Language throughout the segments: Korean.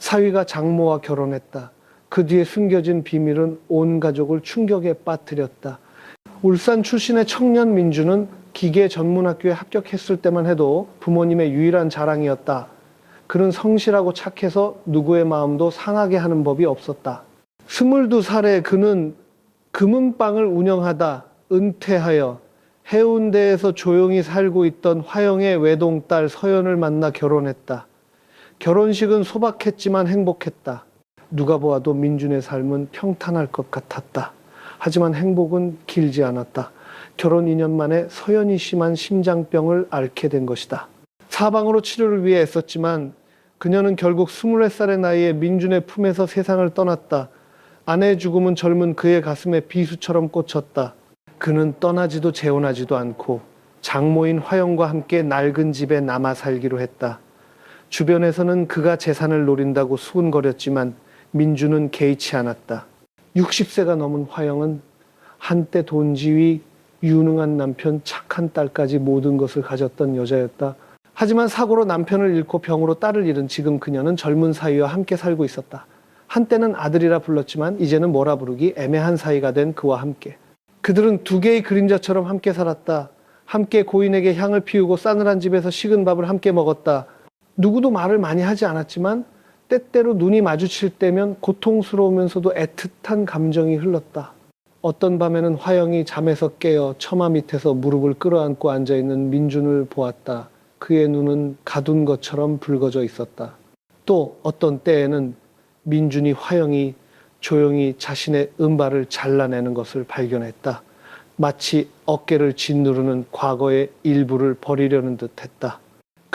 사위가 장모와 결혼했다. 그 뒤에 숨겨진 비밀은 온 가족을 충격에 빠뜨렸다. 울산 출신의 청년 민주는 기계 전문학교에 합격했을 때만 해도 부모님의 유일한 자랑이었다. 그는 성실하고 착해서 누구의 마음도 상하게 하는 법이 없었다. 22살에 그는 금은방을 운영하다 은퇴하여 해운대에서 조용히 살고 있던 화영의 외동딸 서연을 만나 결혼했다. 결혼식은 소박했지만 행복했다. 누가 보아도 민준의 삶은 평탄할 것 같았다. 하지만 행복은 길지 않았다. 결혼 2년 만에 서연이 심한 심장병을 앓게 된 것이다. 사방으로 치료를 위해 애썼지만 그녀는 결국 24살의 나이에 민준의 품에서 세상을 떠났다. 아내의 죽음은 젊은 그의 가슴에 비수처럼 꽂혔다. 그는 떠나지도 재혼하지도 않고 장모인 화영과 함께 낡은 집에 남아 살기로 했다. 주변에서는 그가 재산을 노린다고 수군거렸지만 민주는 개의치 않았다. 60세가 넘은 화영은 한때 돈지위, 유능한 남편, 착한 딸까지 모든 것을 가졌던 여자였다. 하지만 사고로 남편을 잃고 병으로 딸을 잃은 지금 그녀는 젊은 사위와 함께 살고 있었다. 한때는 아들이라 불렀지만 이제는 뭐라 부르기 애매한 사이가 된 그와 함께. 그들은 두 개의 그림자처럼 함께 살았다. 함께 고인에게 향을 피우고 싸늘한 집에서 식은 밥을 함께 먹었다. 누구도 말을 많이 하지 않았지만 때때로 눈이 마주칠 때면 고통스러우면서도 애틋한 감정이 흘렀다. 어떤 밤에는 화영이 잠에서 깨어 처마 밑에서 무릎을 끌어안고 앉아있는 민준을 보았다. 그의 눈은 가둔 것처럼 붉어져 있었다. 또 어떤 때에는 민준이 화영이 조용히 자신의 음발을 잘라내는 것을 발견했다. 마치 어깨를 짓누르는 과거의 일부를 버리려는 듯 했다.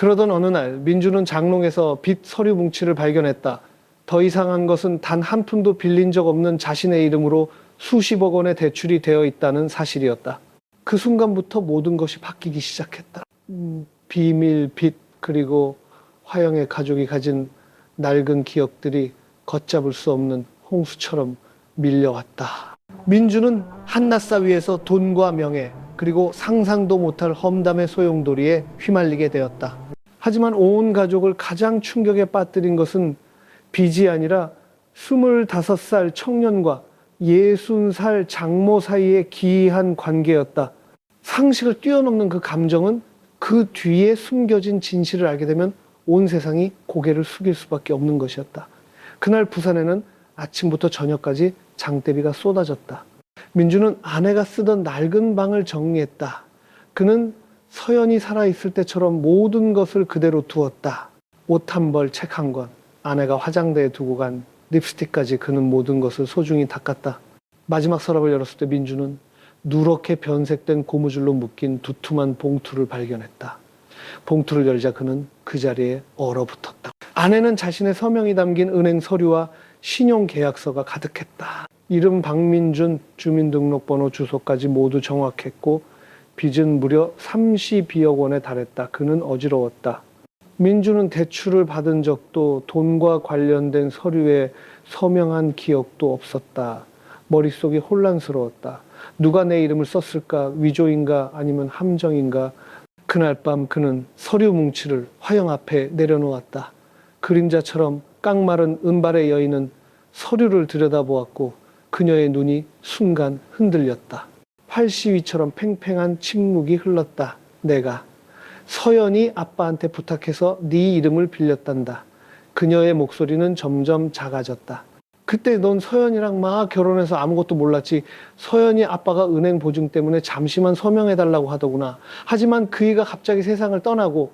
그러던 어느 날 민준은 장롱에서 빚 서류 뭉치를 발견했다. 더 이상한 것은 단 한 푼도 빌린 적 없는 자신의 이름으로 수십억 원의 대출이 되어 있다는 사실이었다. 그 순간부터 모든 것이 바뀌기 시작했다. 비밀, 빚, 그리고 화영의 가족이 가진 낡은 기억들이 걷잡을 수 없는 홍수처럼 밀려왔다. 민주는 한낱사 위에서 돈과 명예, 그리고 상상도 못할 험담의 소용돌이에 휘말리게 되었다. 하지만 온 가족을 가장 충격에 빠뜨린 것은 빚이 아니라 25살 청년과 60살 장모 사이의 기이한 관계였다. 상식을 뛰어넘는 그 감정은 그 뒤에 숨겨진 진실을 알게 되면 온 세상이 고개를 숙일 수밖에 없는 것이었다. 그날 부산에는 아침부터 저녁까지 장대비가 쏟아졌다. 민주는 아내가 쓰던 낡은 방을 정리했다. 그는 서연이 살아있을 때처럼 모든 것을 그대로 두었다. 옷 한 벌, 책 한 권, 아내가 화장대에 두고 간 립스틱까지 그는 모든 것을 소중히 닦았다. 마지막 서랍을 열었을 때 민주는 누렇게 변색된 고무줄로 묶인 두툼한 봉투를 발견했다. 봉투를 열자 그는 그 자리에 얼어붙었다. 안에는 자신의 서명이 담긴 은행 서류와 신용계약서가 가득했다. 이름 박민준, 주민등록번호, 주소까지 모두 정확했고 빚은 무려 32억 원에 달했다. 그는 어지러웠다. 민주는 대출을 받은 적도 돈과 관련된 서류에 서명한 기억도 없었다. 머릿속이 혼란스러웠다. 누가 내 이름을 썼을까? 위조인가? 아니면 함정인가? 그날 밤 그는 서류 뭉치를 화영 앞에 내려놓았다. 그림자처럼 깡마른 은발의 여인은 서류를 들여다보았고 그녀의 눈이 순간 흔들렸다. 활시위처럼 팽팽한 침묵이 흘렀다. 내가 서연이 아빠한테 부탁해서 네 이름을 빌렸단다. 그녀의 목소리는 점점 작아졌다. 그때 넌 서연이랑 막 결혼해서 아무것도 몰랐지. 서연이 아빠가 은행 보증 때문에 잠시만 서명해달라고 하더구나. 하지만 그이가 갑자기 세상을 떠나고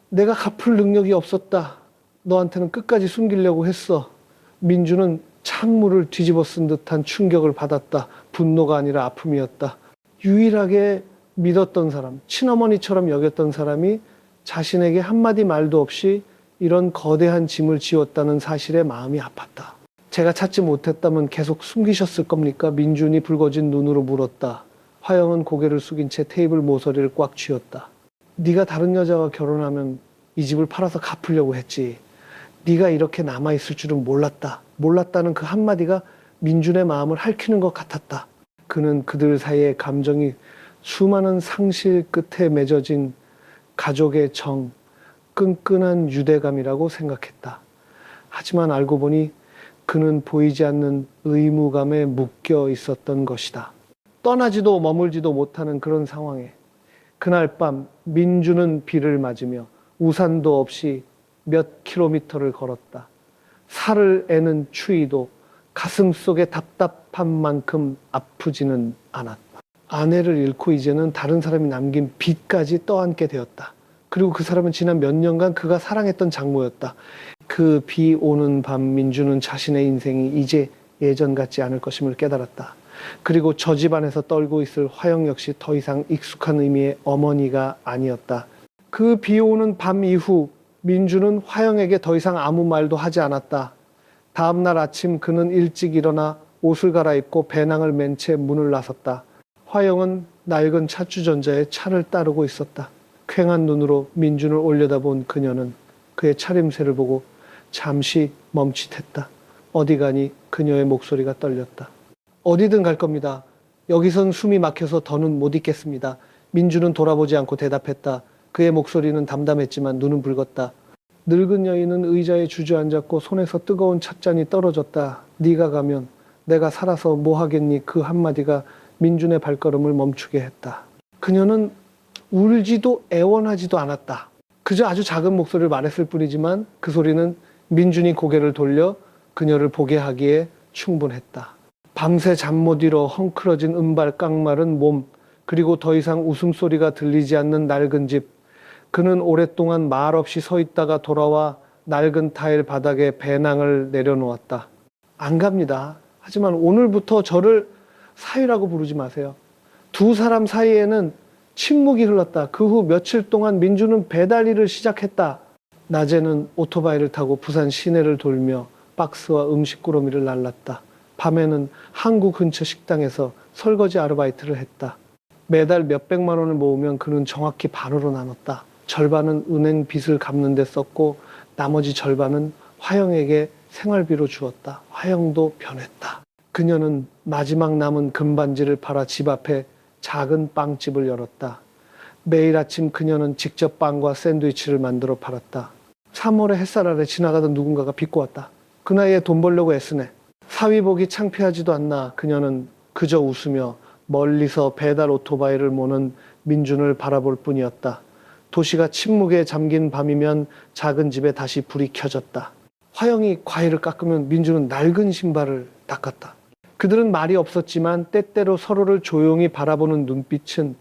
내가 갚을 능력이 없었다. 너한테는 끝까지 숨기려고 했어. 민주는 찬물을 뒤집어 쓴 듯한 충격을 받았다. 분노가 아니라 아픔이었다. 유일하게 믿었던 사람, 친어머니처럼 여겼던 사람이 자신에게 한마디 말도 없이 이런 거대한 짐을 지웠다는 사실에 마음이 아팠다. 제가 찾지 못했다면 계속 숨기셨을 겁니까? 민준이 붉어진 눈으로 물었다. 화영은 고개를 숙인 채 테이블 모서리를 꽉 쥐었다. 네가 다른 여자와 결혼하면 이 집을 팔아서 갚으려고 했지. 네가 이렇게 남아있을 줄은 몰랐다. 몰랐다는 그 한마디가 민준의 마음을 핥히는 것 같았다. 그는 그들 사이의 감정이 수많은 상실 끝에 맺어진 가족의 정, 끈끈한 유대감이라고 생각했다. 하지만 알고 보니 그는 보이지 않는 의무감에 묶여 있었던 것이다. 떠나지도 머물지도 못하는 그런 상황에 그날 밤 민주는 비를 맞으며 우산도 없이 몇 킬로미터를 걸었다. 살을 애는 추위도 가슴 속에 답답한 만큼 아프지는 않았다. 아내를 잃고 이제는 다른 사람이 남긴 빚까지 떠안게 되었다. 그리고 그 사람은 지난 몇 년간 그가 사랑했던 장모였다. 그 비 오는 밤 민주는 자신의 인생이 이제 예전 같지 않을 것임을 깨달았다. 그리고 저 집안에서 떨고 있을 화영 역시 더 이상 익숙한 의미의 어머니가 아니었다. 그 비 오는 밤 이후 민주는 화영에게 더 이상 아무 말도 하지 않았다. 다음 날 아침 그는 일찍 일어나 옷을 갈아입고 배낭을 맨 채 문을 나섰다. 화영은 낡은 차주전자에 차를 따르고 있었다. 퀭한 눈으로 민준을 올려다본 그녀는 그의 차림새를 보고 잠시 멈칫했다. 어디 가니? 그녀의 목소리가 떨렸다. 어디든 갈 겁니다. 여기선 숨이 막혀서 더는 못 있겠습니다. 민주는 돌아보지 않고 대답했다. 그의 목소리는 담담했지만 눈은 붉었다. 늙은 여인은 의자에 주저앉았고 손에서 뜨거운 찻잔이 떨어졌다. 네가 가면 내가 살아서 뭐 하겠니? 그 한마디가 민준의 발걸음을 멈추게 했다. 그녀는 울지도 애원하지도 않았다. 그저 아주 작은 목소리를 말했을 뿐이지만 그 소리는 민준이 고개를 돌려 그녀를 보게 하기에 충분했다. 밤새 잠 못 이뤄 헝클어진 은발 깡마른 몸, 그리고 더 이상 웃음소리가 들리지 않는 낡은 집. 그는 오랫동안 말없이 서 있다가 돌아와 낡은 타일 바닥에 배낭을 내려놓았다. 안 갑니다. 하지만 오늘부터 저를 사위라고 부르지 마세요. 두 사람 사이에는 침묵이 흘렀다. 그 후 며칠 동안 민주는 배달 일을 시작했다. 낮에는 오토바이를 타고 부산 시내를 돌며 박스와 음식 꾸러미를 날랐다. 밤에는 항구 근처 식당에서 설거지 아르바이트를 했다. 매달 몇백만 원을 모으면 그는 정확히 반으로 나눴다. 절반은 은행 빚을 갚는 데 썼고 나머지 절반은 화영에게 생활비로 주었다. 화영도 변했다. 그녀는 마지막 남은 금반지를 팔아 집 앞에 작은 빵집을 열었다. 매일 아침 그녀는 직접 빵과 샌드위치를 만들어 팔았다. 3월의 햇살 아래 지나가던 누군가가 비꼬 왔다. 그 나이에 돈 벌려고 애쓰네. 사위 보기 창피하지도 않나. 그녀는 그저 웃으며 멀리서 배달 오토바이를 모는 민준을 바라볼 뿐이었다. 도시가 침묵에 잠긴 밤이면 작은 집에 다시 불이 켜졌다. 화영이 과일을 깎으면 민준은 낡은 신발을 닦았다. 그들은 말이 없었지만 때때로 서로를 조용히 바라보는 눈빛은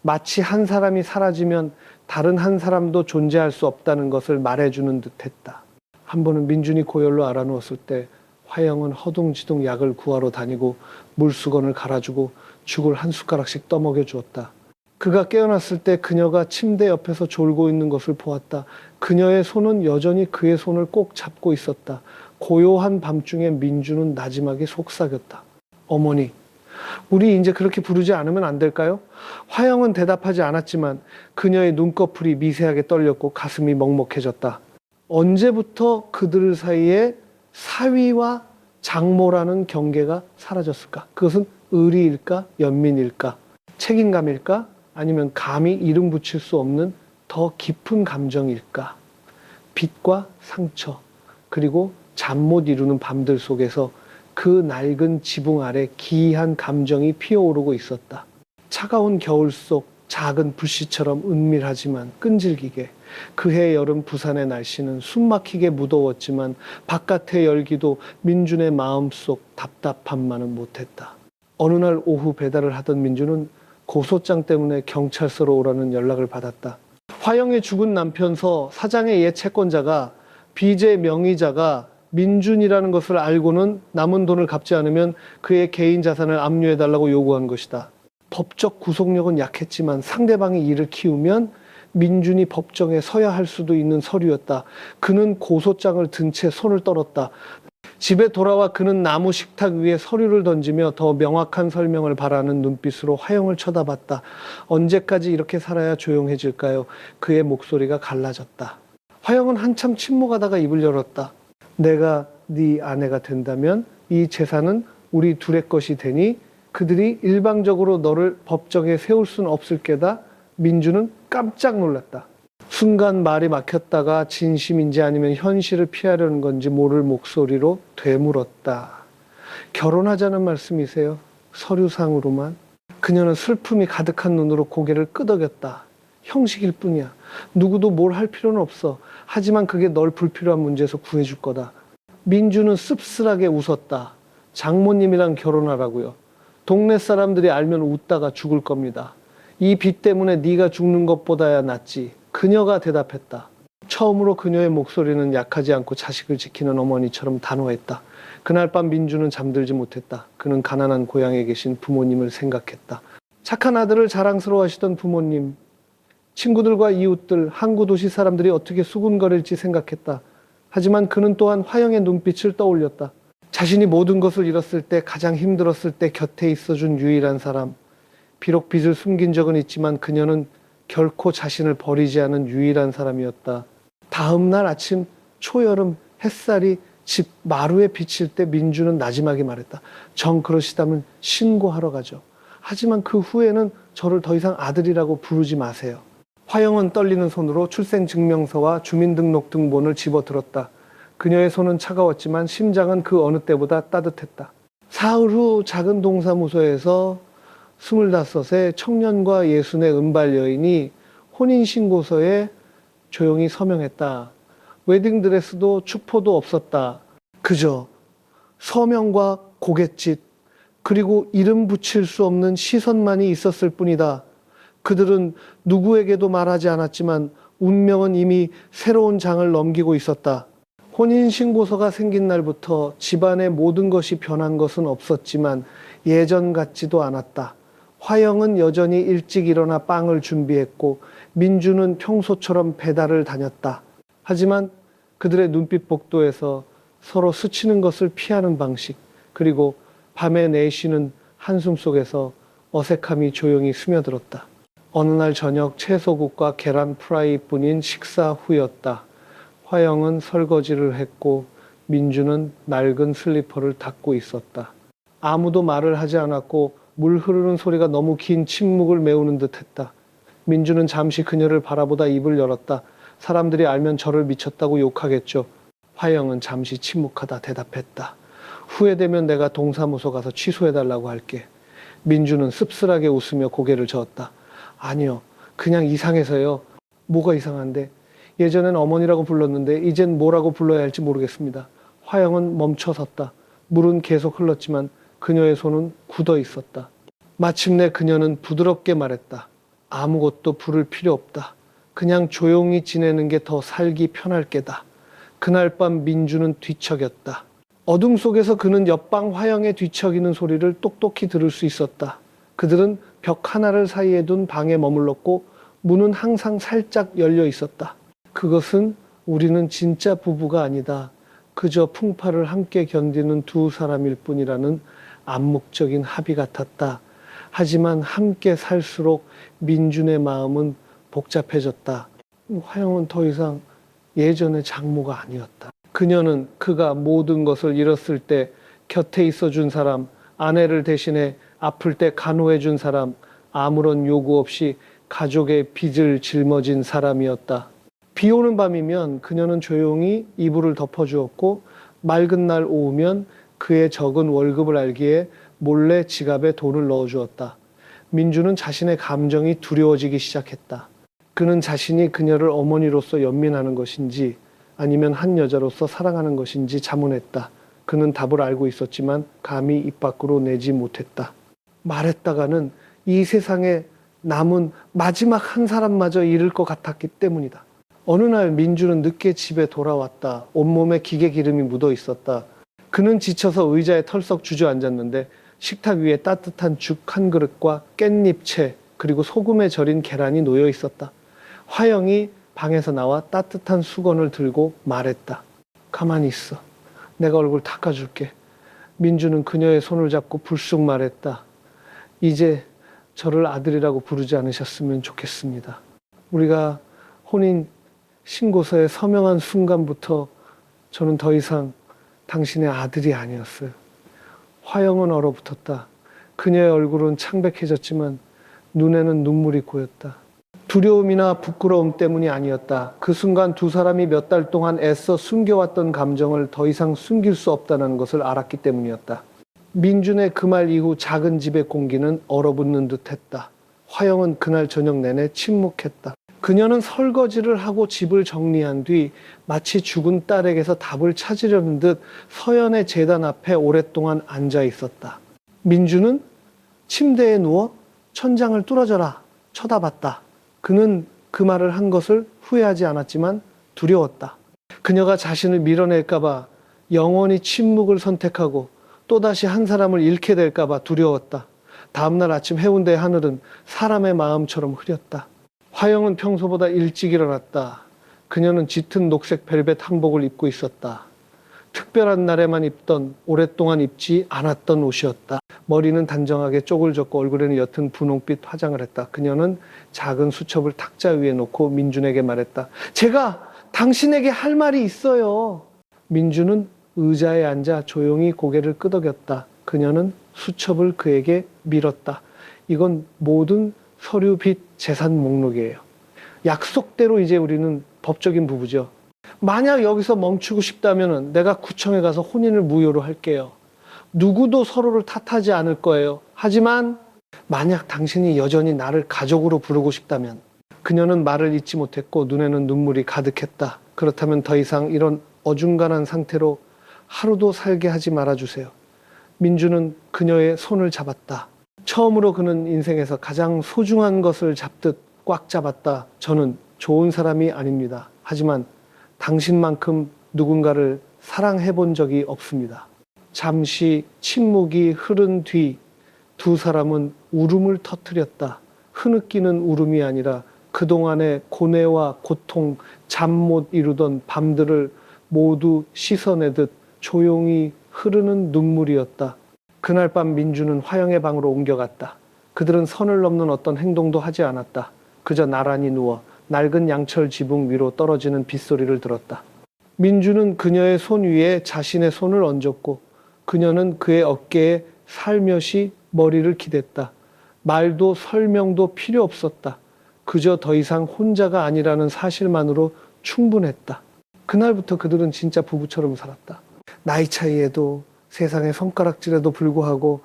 마치 한 사람이 사라지면 다른 한 사람도 존재할 수 없다는 것을 말해주는 듯했다. 한 번은 민준이 고열로 알아누웠을 때 화영은 허둥지둥 약을 구하러 다니고 물수건을 갈아주고 죽을 한 숟가락씩 떠먹여 주었다. 그가 깨어났을 때 그녀가 침대 옆에서 졸고 있는 것을 보았다. 그녀의 손은 여전히 그의 손을 꼭 잡고 있었다. 고요한 밤중에 민주는 나지막이 속삭였다. 어머니, 우리 이제 그렇게 부르지 않으면 안 될까요? 화영은 대답하지 않았지만 그녀의 눈꺼풀이 미세하게 떨렸고 가슴이 먹먹해졌다. 언제부터 그들 사이에 사위와 장모라는 경계가 사라졌을까? 그것은 의리일까? 연민일까? 책임감일까? 아니면 감히 이름 붙일 수 없는 더 깊은 감정일까? 빚과 상처, 그리고 잠 못 이루는 밤들 속에서 그 낡은 지붕 아래 기이한 감정이 피어오르고 있었다. 차가운 겨울 속 작은 불씨처럼 은밀하지만 끈질기게 그해 여름 부산의 날씨는 숨막히게 무더웠지만 바깥의 열기도 민준의 마음속 답답함만은 못했다. 어느 날 오후 배달을 하던 민준은 고소장 때문에 경찰서로 오라는 연락을 받았다. 화영의 죽은 남편서 사장의 옛 채권자가 빚의 명의자가 민준이라는 것을 알고는 남은 돈을 갚지 않으면 그의 개인 자산을 압류해달라고 요구한 것이다. 법적 구속력은 약했지만 상대방이 이를 키우면 민준이 법정에 서야 할 수도 있는 서류였다. 그는 고소장을 든 채 손을 떨었다. 집에 돌아와 그는 나무 식탁 위에 서류를 던지며 더 명확한 설명을 바라는 눈빛으로 화영을 쳐다봤다. 언제까지 이렇게 살아야 조용해질까요? 그의 목소리가 갈라졌다. 화영은 한참 침묵하다가 입을 열었다. 내가 네 아내가 된다면 이 재산은 우리 둘의 것이 되니 그들이 일방적으로 너를 법정에 세울 수는 없을 게다. 민주는 깜짝 놀랐다. 순간 말이 막혔다가 진심인지 아니면 현실을 피하려는 건지 모를 목소리로 되물었다. 결혼하자는 말씀이세요? 서류상으로만. 그녀는 슬픔이 가득한 눈으로 고개를 끄덕였다. 형식일 뿐이야. 누구도 뭘 할 필요는 없어. 하지만 그게 널 불필요한 문제에서 구해줄 거다. 민주는 씁쓸하게 웃었다. 장모님이랑 결혼하라고요. 동네 사람들이 알면 웃다가 죽을 겁니다. 이 빚 때문에 네가 죽는 것보다야 낫지. 그녀가 대답했다. 처음으로 그녀의 목소리는 약하지 않고 자식을 지키는 어머니처럼 단호했다. 그날 밤 민주는 잠들지 못했다. 그는 가난한 고향에 계신 부모님을 생각했다. 착한 아들을 자랑스러워하시던 부모님, 친구들과 이웃들, 항구 도시 사람들이 어떻게 수군거릴지 생각했다. 하지만 그는 또한 화영의 눈빛을 떠올렸다. 자신이 모든 것을 잃었을 때, 가장 힘들었을 때 곁에 있어준 유일한 사람. 비록 빚을 숨긴 적은 있지만 그녀는 결코 자신을 버리지 않은 유일한 사람이었다. 다음 날 아침 초여름 햇살이 집 마루에 비칠 때 민주는 나지막이 말했다. 정 그러시다면 신고하러 가죠. 하지만 그 후에는 저를 더 이상 아들이라고 부르지 마세요. 화영은 떨리는 손으로 출생증명서와 주민등록등본을 집어들었다. 그녀의 손은 차가웠지만 심장은 그 어느 때보다 따뜻했다. 사흘 후 작은 동사무소에서 25세 청년과 60의 은발 여인이 혼인신고서에 조용히 서명했다. 웨딩드레스도 축포도 없었다. 그저 서명과 고갯짓 그리고 이름 붙일 수 없는 시선만이 있었을 뿐이다. 그들은 누구에게도 말하지 않았지만 운명은 이미 새로운 장을 넘기고 있었다. 혼인신고서가 생긴 날부터 집안의 모든 것이 변한 것은 없었지만 예전 같지도 않았다. 화영은 여전히 일찍 일어나 빵을 준비했고 민주는 평소처럼 배달을 다녔다. 하지만 그들의 눈빛 복도에서 서로 스치는 것을 피하는 방식, 그리고 밤에 내쉬는 한숨 속에서 어색함이 조용히 스며들었다. 어느 날 저녁 채소국과 계란 프라이뿐인 식사 후였다. 화영은 설거지를 했고 민주는 낡은 슬리퍼를 닦고 있었다. 아무도 말을 하지 않았고 물 흐르는 소리가 너무 긴 침묵을 메우는 듯했다. 민주는 잠시 그녀를 바라보다 입을 열었다. 사람들이 알면 저를 미쳤다고 욕하겠죠. 화영은 잠시 침묵하다 대답했다. 후회되면 내가 동사무소 가서 취소해달라고 할게. 민주는 씁쓸하게 웃으며 고개를 저었다. 아니요, 그냥 이상해서요. 뭐가 이상한데? 예전엔 어머니라고 불렀는데 이젠 뭐라고 불러야 할지 모르겠습니다. 화영은 멈춰섰다. 물은 계속 흘렀지만 그녀의 손은 굳어 있었다. 마침내 그녀는 부드럽게 말했다. 아무것도 부를 필요 없다. 그냥 조용히 지내는 게 더 살기 편할 게다. 그날 밤 민주는 뒤척였다. 어둠 속에서 그는 옆방 화영의 뒤척이는 소리를 똑똑히 들을 수 있었다. 그들은 벽 하나를 사이에 둔 방에 머물렀고 문은 항상 살짝 열려 있었다. 그것은 우리는 진짜 부부가 아니다. 그저 풍파를 함께 견디는 두 사람일 뿐이라는 암묵적인 합의 같았다. 하지만 함께 살수록 민준의 마음은 복잡해졌다. 화영은 더 이상 예전의 장모가 아니었다. 그녀는 그가 모든 것을 잃었을 때 곁에 있어준 사람, 아내를 대신해 아플 때 간호해준 사람, 아무런 요구 없이 가족의 빚을 짊어진 사람이었다. 비 오는 밤이면 그녀는 조용히 이불을 덮어주었고 맑은 날 오후면 그의 적은 월급을 알기에 몰래 지갑에 돈을 넣어주었다. 민주는 자신의 감정이 두려워지기 시작했다. 그는 자신이 그녀를 어머니로서 연민하는 것인지 아니면 한 여자로서 사랑하는 것인지 자문했다. 그는 답을 알고 있었지만 감히 입 밖으로 내지 못했다. 말했다가는 이 세상에 남은 마지막 한 사람마저 잃을 것 같았기 때문이다. 어느 날 민주는 늦게 집에 돌아왔다. 온몸에 기계 기름이 묻어 있었다. 그는 지쳐서 의자에 털썩 주저앉았는데 식탁 위에 따뜻한 죽 한 그릇과 깻잎채 그리고 소금에 절인 계란이 놓여 있었다. 화영이 방에서 나와 따뜻한 수건을 들고 말했다. 가만히 있어. 내가 얼굴 닦아줄게. 민주는 그녀의 손을 잡고 불쑥 말했다. 이제 저를 아들이라고 부르지 않으셨으면 좋겠습니다. 우리가 혼인 신고서에 서명한 순간부터 저는 더 이상 당신의 아들이 아니었어요. 화영은 얼어붙었다. 그녀의 얼굴은 창백해졌지만 눈에는 눈물이 고였다. 두려움이나 부끄러움 때문이 아니었다. 그 순간 두 사람이 몇 달 동안 애써 숨겨왔던 감정을 더 이상 숨길 수 없다는 것을 알았기 때문이었다. 민준의 그 말 이후 작은 집의 공기는 얼어붙는 듯했다. 화영은 그날 저녁 내내 침묵했다. 그녀는 설거지를 하고 집을 정리한 뒤 마치 죽은 딸에게서 답을 찾으려는 듯 서연의 제단 앞에 오랫동안 앉아 있었다. 민주는 침대에 누워 천장을 뚫어져라 쳐다봤다. 그는 그 말을 한 것을 후회하지 않았지만 두려웠다. 그녀가 자신을 밀어낼까봐 영원히 침묵을 선택하고 또다시 한 사람을 잃게 될까봐 두려웠다. 다음날 아침 해운대의 하늘은 사람의 마음처럼 흐렸다. 화영은 평소보다 일찍 일어났다. 그녀는 짙은 녹색 벨벳 한복을 입고 있었다. 특별한 날에만 입던 오랫동안 입지 않았던 옷이었다. 머리는 단정하게 쪽을 젓고 얼굴에는 옅은 분홍빛 화장을 했다. 그녀는 작은 수첩을 탁자 위에 놓고 민준에게 말했다. 제가 당신에게 할 말이 있어요. 민준은 의자에 앉아 조용히 고개를 끄덕였다. 그녀는 수첩을 그에게 밀었다. 이건 모든 서류 빚 재산 목록이에요. 약속대로 이제 우리는 법적인 부부죠. 만약 여기서 멈추고 싶다면 내가 구청에 가서 혼인을 무효로 할게요. 누구도 서로를 탓하지 않을 거예요. 하지만 만약 당신이 여전히 나를 가족으로 부르고 싶다면. 그녀는 말을 잇지 못했고 눈에는 눈물이 가득했다. 그렇다면 더 이상 이런 어중간한 상태로 하루도 살게 하지 말아주세요. 민주는 그녀의 손을 잡았다. 처음으로 그는 인생에서 가장 소중한 것을 잡듯 꽉 잡았다. 저는 좋은 사람이 아닙니다. 하지만 당신만큼 누군가를 사랑해 본 적이 없습니다. 잠시 침묵이 흐른 뒤 두 사람은 울음을 터뜨렸다. 흐느끼는 울음이 아니라 그동안의 고뇌와 고통, 잠 못 이루던 밤들을 모두 씻어내듯 조용히 흐르는 눈물이었다. 그날 밤 민주는 화영의 방으로 옮겨갔다. 그들은 선을 넘는 어떤 행동도 하지 않았다. 그저 나란히 누워 낡은 양철 지붕 위로 떨어지는 빗소리를 들었다. 민주는 그녀의 손 위에 자신의 손을 얹었고 그녀는 그의 어깨에 살며시 머리를 기댔다. 말도 설명도 필요 없었다. 그저 더 이상 혼자가 아니라는 사실만으로 충분했다. 그날부터 그들은 진짜 부부처럼 살았다. 나이 차이에도 세상의 손가락질에도 불구하고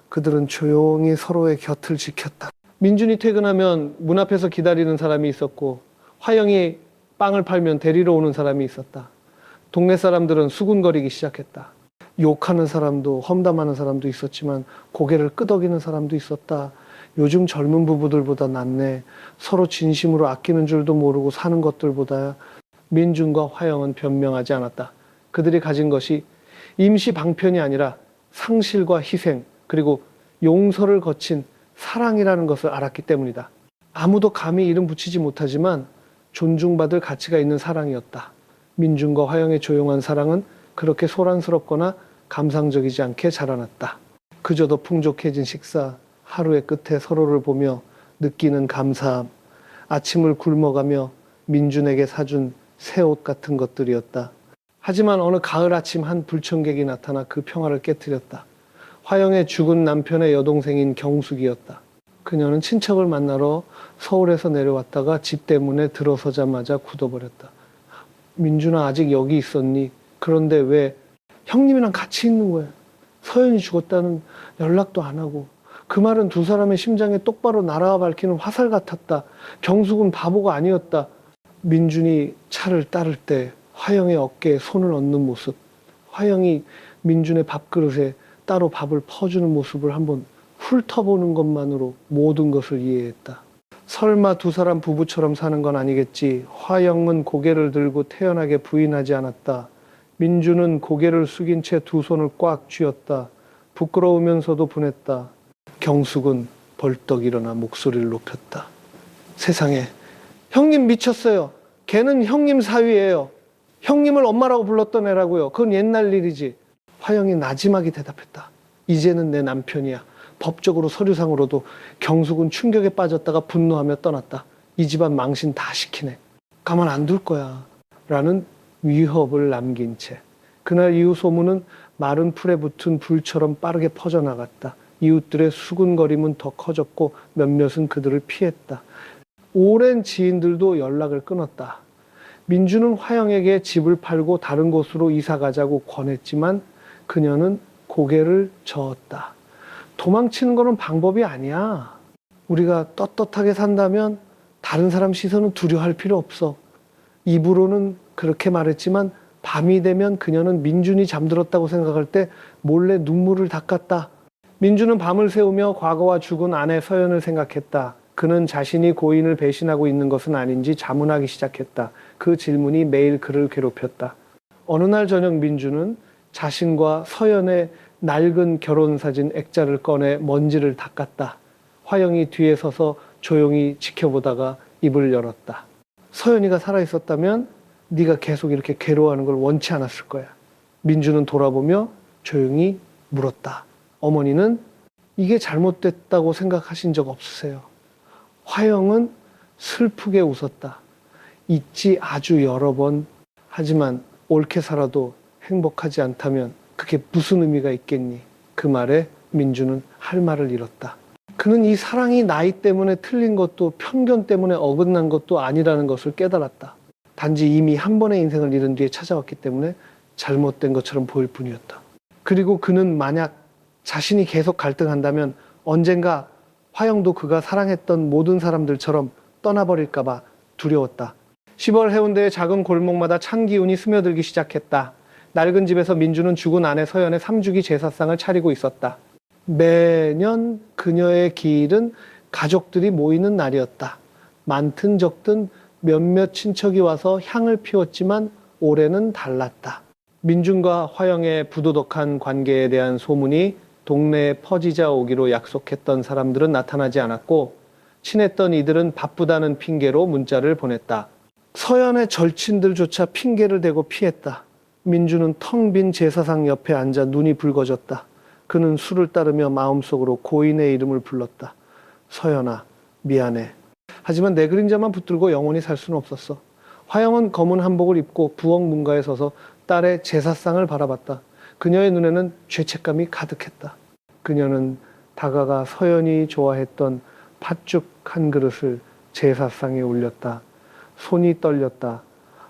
그들은 조용히 서로의 곁을 지켰다. 민준이 퇴근하면 문 앞에서 기다리는 사람이 있었고 화영이 빵을 팔면 데리러 오는 사람이 있었다. 동네 사람들은 수군거리기 시작했다. 욕하는 사람도 험담하는 사람도 있었지만 고개를 끄덕이는 사람도 있었다. 요즘 젊은 부부들보다 낫네. 서로 진심으로 아끼는 줄도 모르고 사는 것들보다. 민준과 화영은 변명하지 않았다. 그들이 가진 것이 임시 방편이 아니라 상실과 희생 그리고 용서를 거친 사랑이라는 것을 알았기 때문이다. 아무도 감히 이름 붙이지 못하지만 존중받을 가치가 있는 사랑이었다. 민준과 화영의 조용한 사랑은 그렇게 소란스럽거나 감상적이지 않게 자라났다. 그저 더 풍족해진 식사, 하루의 끝에 서로를 보며 느끼는 감사함, 아침을 굶어가며 민준에게 사준 새 옷 같은 것들이었다. 하지만 어느 가을 아침 한 불청객이 나타나 그 평화를 깨뜨렸다. 화영의 죽은 남편의 여동생인 경숙이었다. 그녀는 친척을 만나러 서울에서 내려왔다가 집 때문에 들어서자마자 굳어버렸다. 민준아 아직 여기 있었니? 그런데 왜 형님이랑 같이 있는 거야? 서연이 죽었다는 연락도 안 하고. 그 말은 두 사람의 심장에 똑바로 날아와 밝히는 화살 같았다. 경숙은 바보가 아니었다. 민준이 차를 따를 때 화영의 어깨에 손을 얹는 모습, 화영이 민준의 밥그릇에 따로 밥을 퍼주는 모습을 한번 훑어보는 것만으로 모든 것을 이해했다. 설마 두 사람 부부처럼 사는 건 아니겠지. 화영은 고개를 들고 태연하게 부인하지 않았다. 민준은 고개를 숙인 채 두 손을 꽉 쥐었다. 부끄러우면서도 분했다. 경숙은 벌떡 일어나 목소리를 높였다. 세상에, 형님 미쳤어요. 걔는 형님 사위예요. 형님을 엄마라고 불렀던 애라고요. 그건 옛날 일이지. 화영이 나지막이 대답했다. 이제는 내 남편이야. 법적으로 서류상으로도. 경숙은 충격에 빠졌다가 분노하며 떠났다. 이 집안 망신 다 시키네. 가만 안 둘 거야. 라는 위협을 남긴 채. 그날 이후 소문은 마른 풀에 붙은 불처럼 빠르게 퍼져나갔다. 이웃들의 수군거림은 더 커졌고 몇몇은 그들을 피했다. 오랜 지인들도 연락을 끊었다. 민주는 화영에게 집을 팔고 다른 곳으로 이사 가자고 권했지만 그녀는 고개를 저었다. 도망치는 거는 방법이 아니야. 우리가 떳떳하게 산다면 다른 사람 시선은 두려워할 필요 없어. 입으로는 그렇게 말했지만 밤이 되면 그녀는 민준이 잠들었다고 생각할 때 몰래 눈물을 닦았다. 민준은 밤을 새우며 과거와 죽은 아내 서연을 생각했다. 그는 자신이 고인을 배신하고 있는 것은 아닌지 자문하기 시작했다. 그 질문이 매일 그를 괴롭혔다. 어느 날 저녁 민준은 자신과 서연의 낡은 결혼사진 액자를 꺼내 먼지를 닦았다. 화영이 뒤에 서서 조용히 지켜보다가 입을 열었다. 서연이가 살아있었다면 네가 계속 이렇게 괴로워하는 걸 원치 않았을 거야. 민준은 돌아보며 조용히 물었다. 어머니는 이게 잘못됐다고 생각하신 적 없으세요? 화영은 슬프게 웃었다. 있지 아주 여러 번. 하지만 옳게 살아도 행복하지 않다면 그게 무슨 의미가 있겠니? 그 말에 민주는 할 말을 잃었다. 그는 이 사랑이 나이 때문에 틀린 것도 편견 때문에 어긋난 것도 아니라는 것을 깨달았다. 단지 이미 한 번의 인생을 잃은 뒤에 찾아왔기 때문에 잘못된 것처럼 보일 뿐이었다. 그리고 그는 만약 자신이 계속 갈등한다면 언젠가 화영도 그가 사랑했던 모든 사람들처럼 떠나버릴까봐 두려웠다. 10월 해운대의 작은 골목마다 찬 기운이 스며들기 시작했다. 낡은 집에서 민주는 죽은 아내 서연의 3주기 제사상을 차리고 있었다. 매년 그녀의 기일은 가족들이 모이는 날이었다. 많든 적든 몇몇 친척이 와서 향을 피웠지만 올해는 달랐다. 민준과 화영의 부도덕한 관계에 대한 소문이 동네에 퍼지자 오기로 약속했던 사람들은 나타나지 않았고 친했던 이들은 바쁘다는 핑계로 문자를 보냈다. 서연의 절친들조차 핑계를 대고 피했다. 민주는 텅 빈 제사상 옆에 앉아 눈이 붉어졌다. 그는 술을 따르며 마음속으로 고인의 이름을 불렀다. 서연아, 미안해. 하지만 내 그림자만 붙들고 영원히 살 수는 없었어. 화영은 검은 한복을 입고 부엌 문가에 서서 딸의 제사상을 바라봤다. 그녀의 눈에는 죄책감이 가득했다. 그녀는 다가가 서연이 좋아했던 팥죽 한 그릇을 제사상에 올렸다. 손이 떨렸다.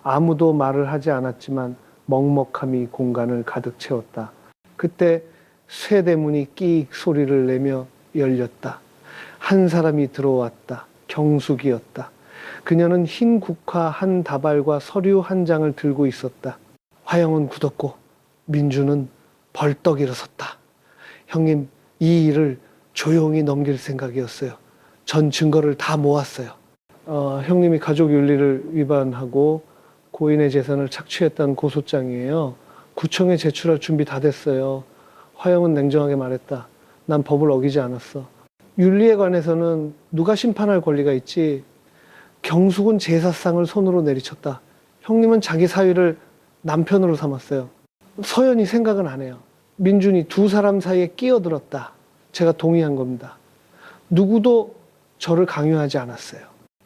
아무도 말을 하지 않았지만 먹먹함이 공간을 가득 채웠다. 그때 쇠대문이 끼익 소리를 내며 열렸다. 한 사람이 들어왔다. 경숙이었다. 그녀는 흰 국화 한 다발과 서류 한 장을 들고 있었다. 화영은 굳었고 민주는 벌떡 일어섰다. 형님, 이 일을 조용히 넘길 생각이었어요. 전 증거를 다 모았어요. 형님이 가족 윤리를 위반하고 고인의 재산을 착취했다는 고소장이에요. 구청에 제출할 준비 다 됐어요. 화영은 냉정하게 말했다. 난 법을 어기지 않았어. 윤리에 관해서는 누가 심판할 권리가 있지. 경숙은 제사상을 손으로 내리쳤다. 형님은 자기 사위를 남편으로 삼았어요. 서연이 생각은 안 해요. 민준이 두 사람 사이에 끼어들었다. 제가 동의한 겁니다. 누구도 저를 강요하지 않았어요.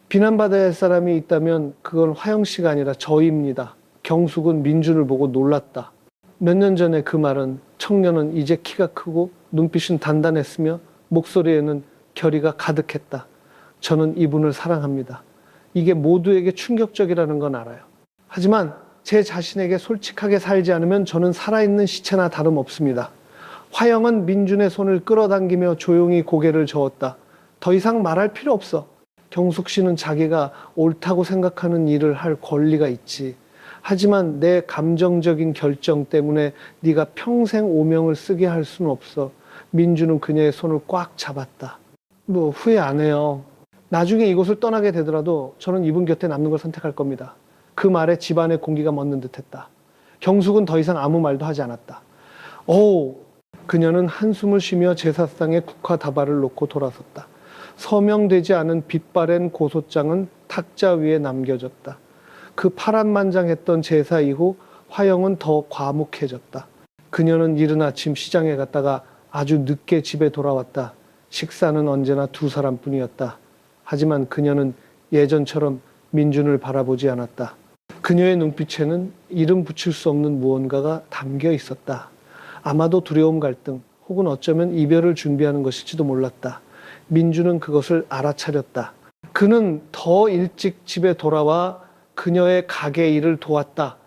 비난받아야 할 사람이 있다면 그건 화영 씨가 아니라 저입니다. 경숙은 민준을 보고 놀랐다. 몇 년 전에 그 말은 청년은 이제 키가 크고 눈빛은 단단했으며 목소리에는 결의가 가득했다. 저는 이분을 사랑합니다. 이게 모두에게 충격적이라는 건 알아요. 하지만 제 자신에게 솔직하게 살지 않으면 저는 살아있는 시체나 다름없습니다. 화영은 민준의 손을 끌어당기며 조용히 고개를 저었다. 더 이상 말할 필요 없어. 경숙 씨는 자기가 옳다고 생각하는 일을 할 권리가 있지. 하지만 내 감정적인 결정 때문에 네가 평생 오명을 쓰게 할 수는 없어. 민준은 그녀의 손을 꽉 잡았다. 후회 안 해요. 나중에 이곳을 떠나게 되더라도 저는 이분 곁에 남는 걸 선택할 겁니다. 그 말에 집안의 공기가 멎는 듯했다. 경숙은 더 이상 아무 말도 하지 않았다. 그녀는 한숨을 쉬며 제사상에 국화 다발을 놓고 돌아섰다. 서명되지 않은 빛바랜 고소장은 탁자 위에 남겨졌다. 그 파란만장했던 제사 이후 화영은 더 과묵해졌다. 그녀는 이른 아침 시장에 갔다가 아주 늦게 집에 돌아왔다. 식사는 언제나 두 사람뿐이었다. 하지만 그녀는 예전처럼 민준을 바라보지 않았다. 그녀의 눈빛에는 이름 붙일 수 없는 무언가가 담겨 있었다. 아마도 두려움, 갈등, 혹은 어쩌면 이별을 준비하는 것일지도 몰랐다. 민준은 그것을 알아차렸다. 그는 더 일찍 집에 돌아와 그녀의 가게 일을 도왔다.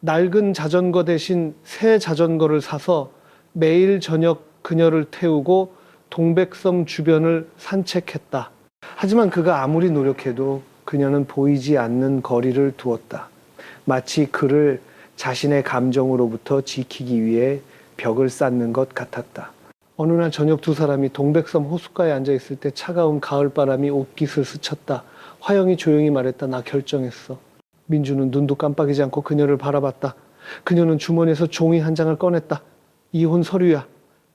낡은 자전거 대신 새 자전거를 사서 매일 저녁 그녀를 태우고 동백섬 주변을 산책했다. 하지만 그가 아무리 노력해도 그녀는 보이지 않는 거리를 두었다. 마치 그를 자신의 감정으로부터 지키기 위해 벽을 쌓는 것 같았다. 어느 날 저녁 두 사람이 동백섬 호숫가에 앉아 있을 때 차가운 가을바람이 옷깃을 스쳤다. 화영이 조용히 말했다. 나 결정했어. 민주는 눈도 깜빡이지 않고 그녀를 바라봤다. 그녀는 주머니에서 종이 한 장을 꺼냈다. 이혼 서류야.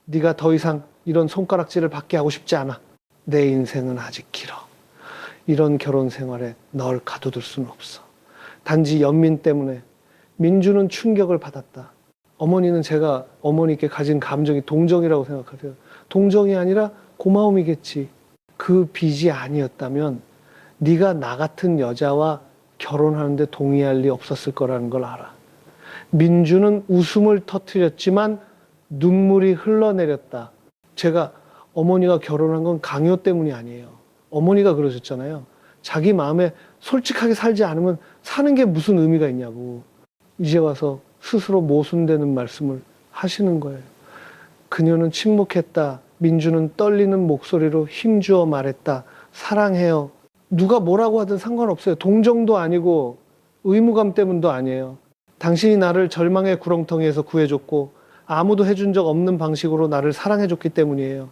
네가 더 이상 이런 손가락질을 받게 하고 싶지 않아. 내 인생은 아직 길어. 이런 결혼 생활에 널 가둬둘 수는 없어. 단지 연민 때문에. 민주는 충격을 받았다. 어머니는 제가 어머니께 가진 감정이 동정이라고 생각하세요. 동정이 아니라 고마움이겠지. 그 빚이 아니었다면 네가 나 같은 여자와 결혼하는데 동의할 리 없었을 거라는 걸 알아. 민주는 웃음을 터뜨렸지만 눈물이 흘러내렸다. 제가 어머니가 결혼한 건 강요 때문이 아니에요. 어머니가 그러셨잖아요. 자기 마음에 솔직하게 살지 않으면 사는 게 무슨 의미가 있냐고. 이제 와서 스스로 모순되는 말씀을 하시는 거예요. 그녀는 침묵했다. 민주는 떨리는 목소리로 힘주어 말했다. 사랑해요. 누가 뭐라고 하든 상관없어요. 동정도 아니고 의무감 때문도 아니에요. 당신이 나를 절망의 구렁텅이에서 구해줬고 아무도 해준 적 없는 방식으로 나를 사랑해줬기 때문이에요.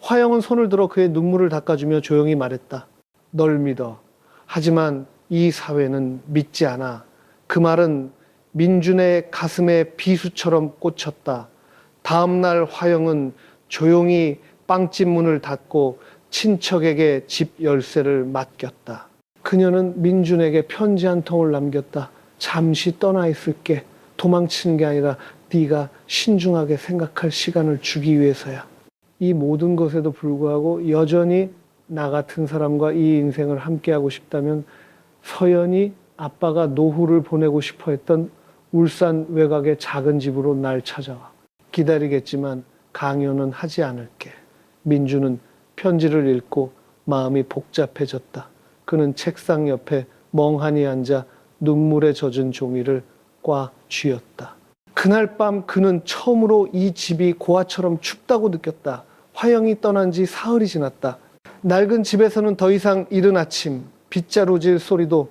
화영은 손을 들어 그의 눈물을 닦아주며 조용히 말했다. 널 믿어. 하지만 이 사회는 믿지 않아. 그 말은 민준의 가슴에 비수처럼 꽂혔다. 다음날 화영은 조용히 빵집 문을 닫고 친척에게 집 열쇠를 맡겼다. 그녀는 민준에게 편지 한 통을 남겼다. 잠시 떠나 있을게. 도망치는 게 아니라 네가 신중하게 생각할 시간을 주기 위해서야. 이 모든 것에도 불구하고 여전히 나 같은 사람과 이 인생을 함께하고 싶다면 서연이 아빠가 노후를 보내고 싶어 했던 울산 외곽의 작은 집으로 날 찾아와. 기다리겠지만 강요는 하지 않을게. 민주는 편지를 읽고 마음이 복잡해졌다. 그는 책상 옆에 멍하니 앉아 눈물에 젖은 종이를 꽉 쥐었다. 그날 밤 그는 처음으로 이 집이 고아처럼 춥다고 느꼈다. 화영이 떠난 지 사흘이 지났다. 낡은 집에서는 더 이상 이른 아침 빗자루질 소리도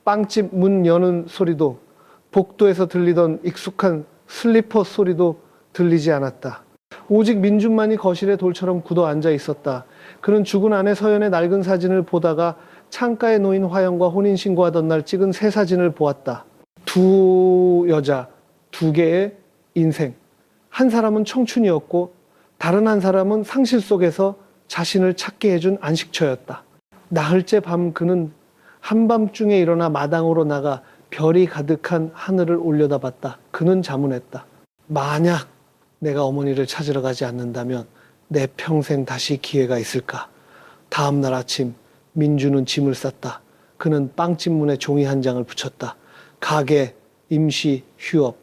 빵집 문 여는 소리도 복도에서 들리던 익숙한 슬리퍼 소리도 들리지 않았다. 오직 민준만이 거실에 돌처럼 굳어 앉아 있었다. 그는 죽은 아내 서연의 낡은 사진을 보다가 창가에 놓인 화영과 혼인신고하던 날 찍은 새 사진을 보았다. 두 여자, 두 개의 인생. 한 사람은 청춘이었고 다른 한 사람은 상실 속에서 자신을 찾게 해준 안식처였다. 나흘째 밤 그는 한밤중에 일어나 마당으로 나가 별이 가득한 하늘을 올려다봤다. 그는 자문했다. 만약 내가 어머니를 찾으러 가지 않는다면 내 평생 다시 기회가 있을까? 다음 날 아침 민주는 짐을 쌌다. 그는 빵집 문에 종이 한 장을 붙였다. 가게, 임시, 휴업.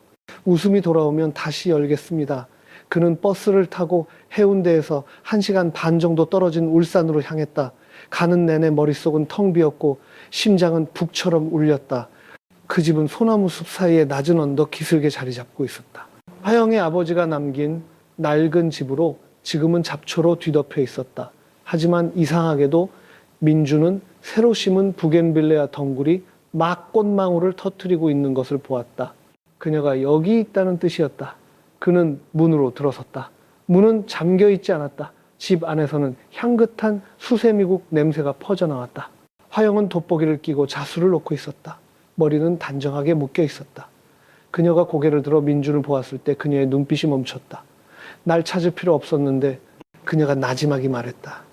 웃음이 돌아오면 다시 열겠습니다. 그는 버스를 타고 해운대에서 1시간 반 정도 떨어진 울산으로 향했다. 가는 내내 머릿속은 텅 비었고 심장은 북처럼 울렸다. 그 집은 소나무 숲 사이에 낮은 언덕 기슭에 자리 잡고 있었다. 화영의 아버지가 남긴 낡은 집으로 지금은 잡초로 뒤덮여 있었다. 하지만 이상하게도 민주는 새로 심은 부겐빌레아 덩굴이 막 꽃망울을 터뜨리고 있는 것을 보았다. 그녀가 여기 있다는 뜻이었다. 그는 문으로 들어섰다. 문은 잠겨 있지 않았다. 집 안에서는 향긋한 수세미국 냄새가 퍼져나왔다. 화영은 돋보기를 끼고 자수를 놓고 있었다. 머리는 단정하게 묶여 있었다. 그녀가 고개를 들어 민준을 보았을 때 그녀의 눈빛이 멈췄다. 날 찾을 필요 없었는데 그녀가 나지막이 말했다.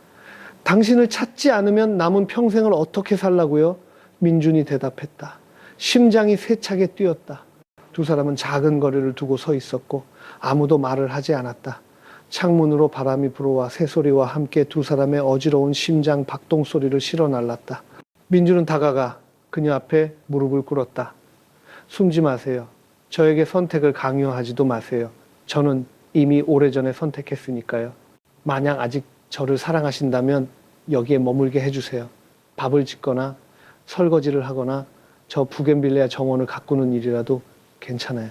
당신을 찾지 않으면 남은 평생을 어떻게 살라고요? 민준이 대답했다. 심장이 세차게 뛰었다. 두 사람은 작은 거리를 두고 서 있었고 아무도 말을 하지 않았다. 창문으로 바람이 불어와 새소리와 함께 두 사람의 어지러운 심장 박동 소리를 실어 날랐다. 민주는 다가가 그녀 앞에 무릎을 꿇었다. 숨지 마세요. 저에게 선택을 강요하지도 마세요. 저는 이미 오래전에 선택했으니까요. 만약 아직 저를 사랑하신다면 여기에 머물게 해주세요. 밥을 짓거나 설거지를 하거나 저 부겐빌레아 정원을 가꾸는 일이라도 괜찮아요.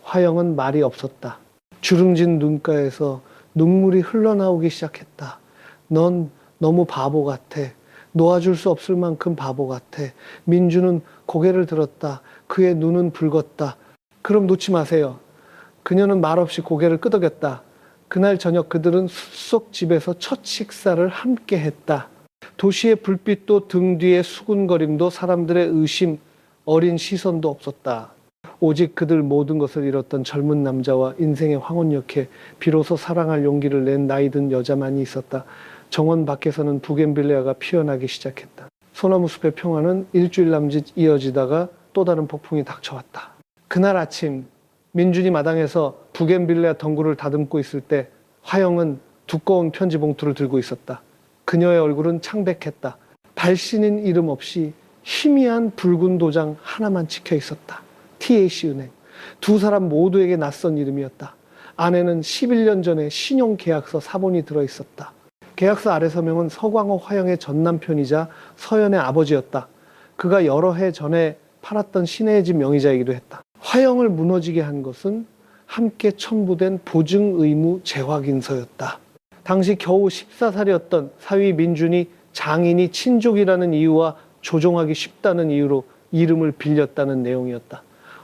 화영은 말이 없었다. 주름진 눈가에서 눈물이 흘러나오기 시작했다. 넌 너무 바보 같아. 놓아줄 수 없을 만큼 바보 같아. 민주는 고개를 들었다. 그의 눈은 붉었다. 그럼 놓지 마세요. 그녀는 말없이 고개를 끄덕였다. 그날 저녁 그들은 숲속 집에서 첫 식사를 함께 했다. 도시의 불빛도 등 뒤의 수군거림도 사람들의 의심, 어린 시선도 없었다. 오직 그들 모든 것을 잃었던 젊은 남자와 인생의 황혼역에 비로소 사랑할 용기를 낸 나이든 여자만이 있었다. 정원 밖에서는 부겐빌레아가 피어나기 시작했다. 소나무 숲의 평화는 일주일 남짓 이어지다가 또 다른 폭풍이 닥쳐왔다. 그날 아침 민준이 마당에서 부겐빌레아 덩굴을 다듬고 있을 때 화영은 두꺼운 편지 봉투를 들고 있었다. 그녀의 얼굴은 창백했다. 발신인 이름 없이 희미한 붉은 도장 하나만 찍혀 있었다. TH은행. 두 사람 모두에게 낯선 이름이었다. 안에는 11년 전에 신용계약서 사본이 들어있었다. 계약서 아래 서명은 서광호 화영의 전남편이자 서연의 아버지였다. 그가 여러 해 전에 팔았던 시내의 집 명의자이기도 했다. 화영을 무너지게 한 것은 함께 첨부된 보증 의무 재확인서였다. 당시 겨우 14살이었던 사위 민준이 장인이 친족이라는 이유와 조종하기 쉽다는 이유로 이름을 빌렸다는 내용이었다.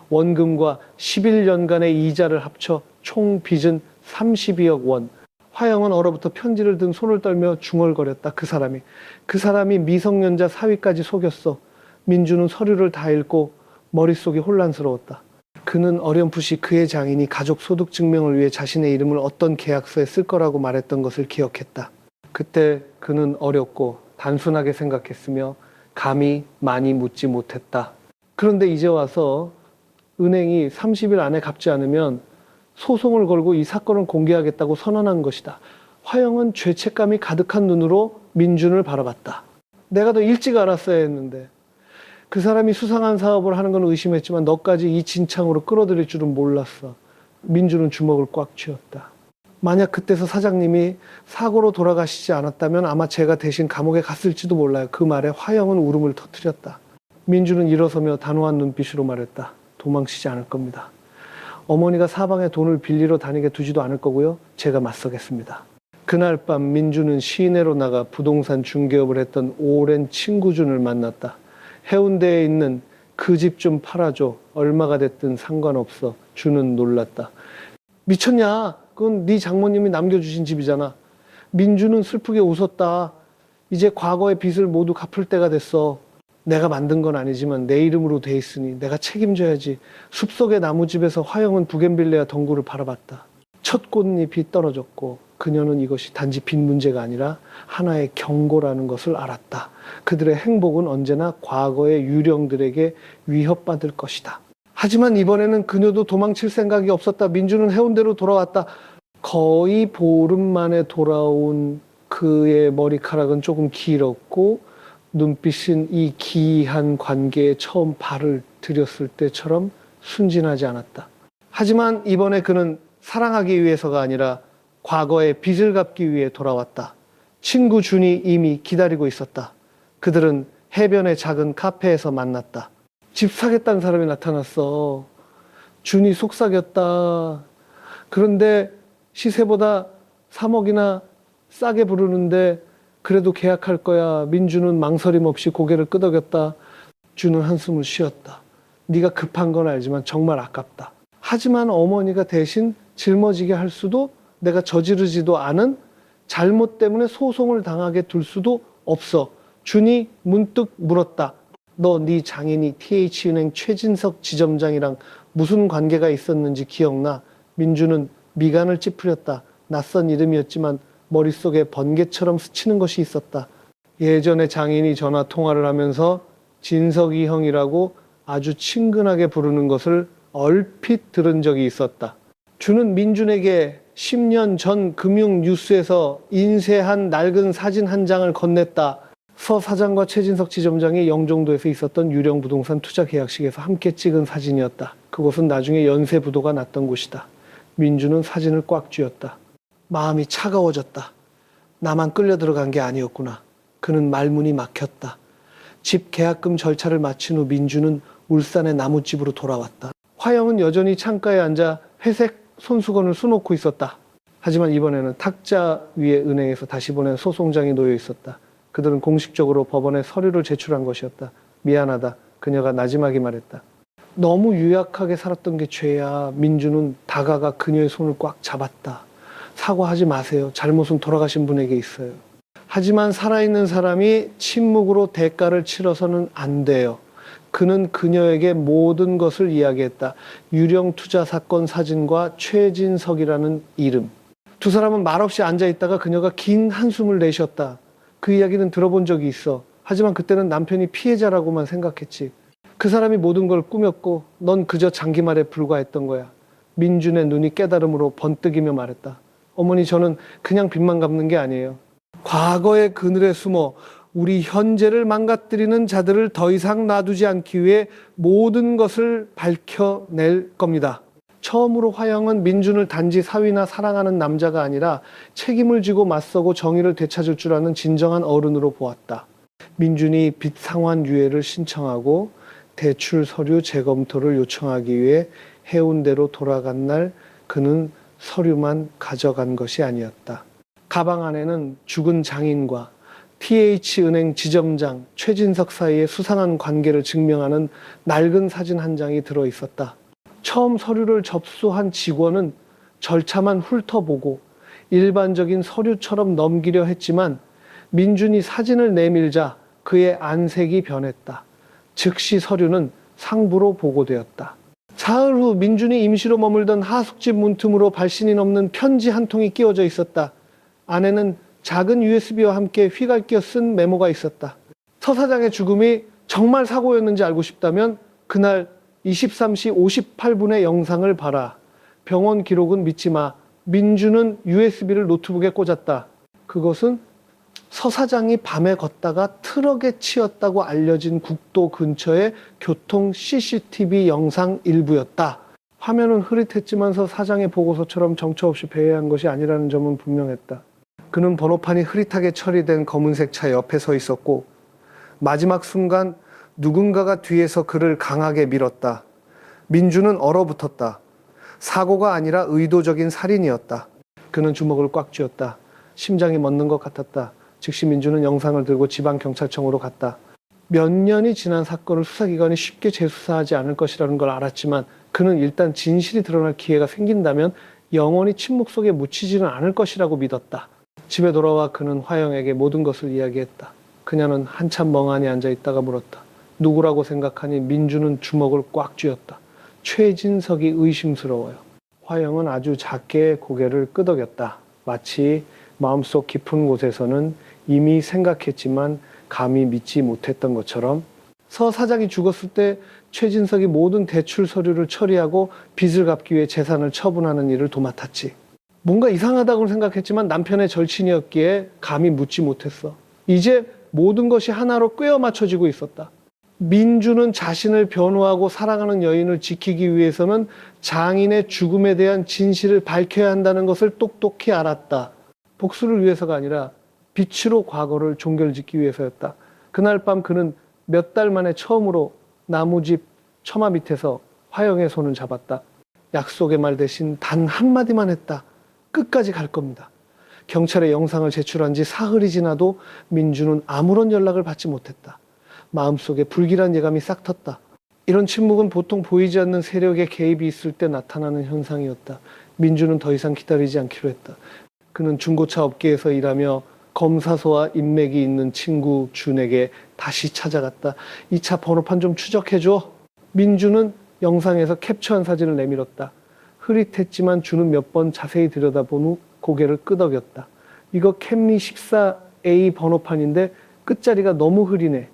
원금과 11년간의 이자를 합쳐 총 빚은 32억 원. 화영은 얼어붙어 편지를 든 손을 떨며 중얼거렸다. 그 사람이 미성년자 사위까지 속였어. 민주는 서류를 다 읽고 머릿속이 혼란스러웠다. 그는 어렴풋이 그의 장인이 가족 소득 증명을 위해 자신의 이름을 어떤 계약서에 쓸 거라고 말했던 것을 기억했다. 그때 그는 어렵고 단순하게 생각했으며 감히 많이 묻지 못했다. 그런데 이제 와서 은행이 30일 안에 갚지 않으면 소송을 걸고 이 사건을 공개하겠다고 선언한 것이다. 화영은 죄책감이 가득한 눈으로 민준을 바라봤다. 내가 더 일찍 알았어야 했는데. 그 사람이 수상한 사업을 하는 건 의심했지만 너까지 이 진창으로 끌어들일 줄은 몰랐어. 민준은 주먹을 꽉 쥐었다. 만약 그때서 사장님이 사고로 돌아가시지 않았다면 아마 제가 대신 감옥에 갔을지도 몰라요. 그 말에 화영은 울음을 터뜨렸다. 민준은 일어서며 단호한 눈빛으로 말했다. 도망치지 않을 겁니다. 어머니가 사방에 돈을 빌리러 다니게 두지도 않을 거고요. 제가 맞서겠습니다. 그날 밤 민준은 시내로 나가 부동산 중개업을 했던 오랜 친구 준을 만났다. 해운대에 있는 그 집 좀 팔아줘. 얼마가 됐든 상관없어. 준은 놀랐다. 미쳤냐? 그건 네 장모님이 남겨주신 집이잖아. 민준은 슬프게 웃었다. 이제 과거의 빚을 모두 갚을 때가 됐어. 내가 만든 건 아니지만 내 이름으로 돼 있으니 내가 책임져야지. 숲속의 나무집에서 화영은 부겐빌레아 덩굴을 바라봤다. 첫 꽃잎이 떨어졌고 그녀는 이것이 단지 빚 문제가 아니라 하나의 경고라는 것을 알았다. 그들의 행복은 언제나 과거의 유령들에게 위협받을 것이다. 하지만 이번에는 그녀도 도망칠 생각이 없었다. 민준은 해운대로 돌아왔다. 거의 보름 만에 돌아온 그의 머리카락은 조금 길었고 눈빛은 이 기이한 관계에 처음 발을 들였을 때처럼 순진하지 않았다. 하지만 이번에 그는 사랑하기 위해서가 아니라 과거의 빚을 갚기 위해 돌아왔다. 친구 준이 이미 기다리고 있었다. 그들은 해변의 작은 카페에서 만났다. 집 사겠다는 사람이 나타났어. 준이 속삭였다. 그런데 시세보다 3억이나 싸게 부르는데 그래도 계약할 거야. 민준은 망설임 없이 고개를 끄덕였다. 준은 한숨을 쉬었다. 네가 급한 건 알지만 정말 아깝다. 하지만 어머니가 대신 짊어지게 할 수도 내가 저지르지도 않은 잘못 때문에 소송을 당하게 둘 수도 없어. 준이 문득 물었다. 너 네 장인이 TH은행 최진석 지점장이랑 무슨 관계가 있었는지 기억나? 민준은 미간을 찌푸렸다. 낯선 이름이었지만 머릿속에 번개처럼 스치는 것이 있었다. 예전에 장인이 전화 통화를 하면서 진석이 형이라고 아주 친근하게 부르는 것을 얼핏 들은 적이 있었다. 준은 민준에게 10년 전 금융 뉴스에서 인쇄한 낡은 사진 한 장을 건넸다. 서 사장과 최진석 지점장이 영종도에서 있었던 유령 부동산 투자 계약식에서 함께 찍은 사진이었다. 그곳은 나중에 연쇄 부도가 났던 곳이다. 민준은 사진을 꽉 쥐었다. 마음이 차가워졌다. 나만 끌려 들어간 게 아니었구나. 그는 말문이 막혔다. 집 계약금 절차를 마친 후 민주는 울산의 나무집으로 돌아왔다. 화영은 여전히 창가에 앉아 회색 손수건을 수놓고 있었다. 하지만 이번에는 탁자 위에 은행에서 다시 보낸 소송장이 놓여 있었다. 그들은 공식적으로 법원에 서류를 제출한 것이었다. 미안하다. 그녀가 나지막이 말했다. 너무 유약하게 살았던 게 죄야. 민주는 다가가 그녀의 손을 꽉 잡았다. 사과하지 마세요. 잘못은 돌아가신 분에게 있어요. 하지만 살아있는 사람이 침묵으로 대가를 치러서는 안 돼요. 그는 그녀에게 모든 것을 이야기했다. 유령 투자 사건 사진과 최진석이라는 이름. 두 사람은 말없이 앉아있다가 그녀가 긴 한숨을 내쉬었다. 그 이야기는 들어본 적이 있어. 하지만 그때는 남편이 피해자라고만 생각했지. 그 사람이 모든 걸 꾸몄고 넌 그저 장기말에 불과했던 거야. 민준의 눈이 깨달음으로 번뜩이며 말했다. 어머니, 저는 그냥 빚만 갚는 게 아니에요. 과거의 그늘에 숨어 우리 현재를 망가뜨리는 자들을 더 이상 놔두지 않기 위해 모든 것을 밝혀낼 겁니다. 처음으로 화영은 민준을 단지 사위나 사랑하는 남자가 아니라 책임을 지고 맞서고 정의를 되찾을 줄 아는 진정한 어른으로 보았다. 민준이 빚 상환 유예를 신청하고 대출 서류 재검토를 요청하기 위해 해운대로 돌아간 날 그는 서류만 가져간 것이 아니었다. 가방 안에는 죽은 장인과 TH은행 지점장 최진석 사이의 수상한 관계를 증명하는 낡은 사진 한 장이 들어있었다. 처음 서류를 접수한 직원은 절차만 훑어보고 일반적인 서류처럼 넘기려 했지만 민준이 사진을 내밀자 그의 안색이 변했다. 즉시 서류는 상부로 보고되었다. 사흘 후 민준이 임시로 머물던 하숙집 문틈으로 발신이 넘는 편지 한 통이 끼워져 있었다. 안에는 작은 USB와 함께 휘갈겨 쓴 메모가 있었다. 서 사장의 죽음이 정말 사고였는지 알고 싶다면 그날 23시 58분의 영상을 봐라. 병원 기록은 믿지 마. 민주는 USB를 노트북에 꽂았다. 그것은 서 사장이 밤에 걷다가 트럭에 치였다고 알려진 국도 근처의 교통 CCTV 영상 일부였다. 화면은 흐릿했지만 서 사장의 보고서처럼 정처 없이 배회한 것이 아니라는 점은 분명했다. 그는 번호판이 흐릿하게 처리된 검은색 차 옆에 서 있었고 마지막 순간 누군가가 뒤에서 그를 강하게 밀었다. 민주는 얼어붙었다. 사고가 아니라 의도적인 살인이었다. 그는 주먹을 꽉 쥐었다. 심장이 멎는 것 같았다. 즉시 민주는 영상을 들고 지방경찰청으로 갔다. 몇 년이 지난 사건을 수사기관이 쉽게 재수사하지 않을 것이라는 걸 알았지만 그는 일단 진실이 드러날 기회가 생긴다면 영원히 침묵 속에 묻히지는 않을 것이라고 믿었다. 집에 돌아와 그는 화영에게 모든 것을 이야기했다. 그녀는 한참 멍하니 앉아있다가 물었다. 누구라고 생각하니? 민주는 주먹을 꽉 쥐었다. 최진석이 의심스러워요. 화영은 아주 작게 고개를 끄덕였다. 마치 마음속 깊은 곳에서는 이미 생각했지만 감히 믿지 못했던 것처럼. 서 사장이 죽었을 때 최진석이 모든 대출 서류를 처리하고 빚을 갚기 위해 재산을 처분하는 일을 도맡았지. 뭔가 이상하다고 생각했지만 남편의 절친이었기에 감히 묻지 못했어. 이제 모든 것이 하나로 꿰어 맞춰지고 있었다. 민주는 자신을 변호하고 사랑하는 여인을 지키기 위해서는 장인의 죽음에 대한 진실을 밝혀야 한다는 것을 똑똑히 알았다. 복수를 위해서가 아니라 빛으로 과거를 종결짓기 위해서였다. 그날 밤 그는 몇 달 만에 처음으로 나무집 처마 밑에서 화영의 손을 잡았다. 약속의 말 대신 단 한마디만 했다. 끝까지 갈 겁니다. 경찰에 영상을 제출한 지 사흘이 지나도 민주는 아무런 연락을 받지 못했다. 마음속에 불길한 예감이 싹 텄다. 이런 침묵은 보통 보이지 않는 세력의 개입이 있을 때 나타나는 현상이었다. 민주는 더 이상 기다리지 않기로 했다. 그는 중고차 업계에서 일하며 검사소와 인맥이 있는 친구 준에게 다시 찾아갔다. 이 차 번호판 좀 추적해줘. 민주는 영상에서 캡처한 사진을 내밀었다. 흐릿했지만 준은 몇 번 자세히 들여다본 후 고개를 끄덕였다. 이거 캠리 14A 번호판인데 끝자리가 너무 흐리네.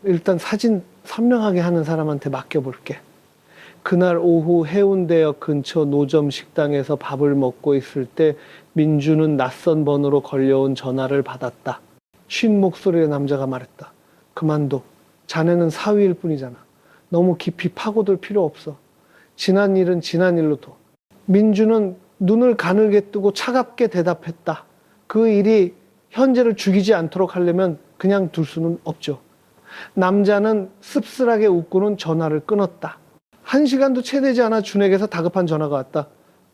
일단 사진 선명하게 하는 사람한테 맡겨볼게. 그날 오후 해운대역 근처 노점 식당에서 밥을 먹고 있을 때 민주는 낯선 번호로 걸려온 전화를 받았다. 쉰 목소리의 남자가 말했다. 그만둬. 자네는 사위일 뿐이잖아. 너무 깊이 파고들 필요 없어. 지난 일은 지난 일로 둬. 민주는 눈을 가늘게 뜨고 차갑게 대답했다. 그 일이 현재를 죽이지 않도록 하려면 그냥 둘 수는 없죠. 남자는 씁쓸하게 웃고는 전화를 끊었다. 1시간도 채 되지 않아 준에게서 다급한 전화가 왔다.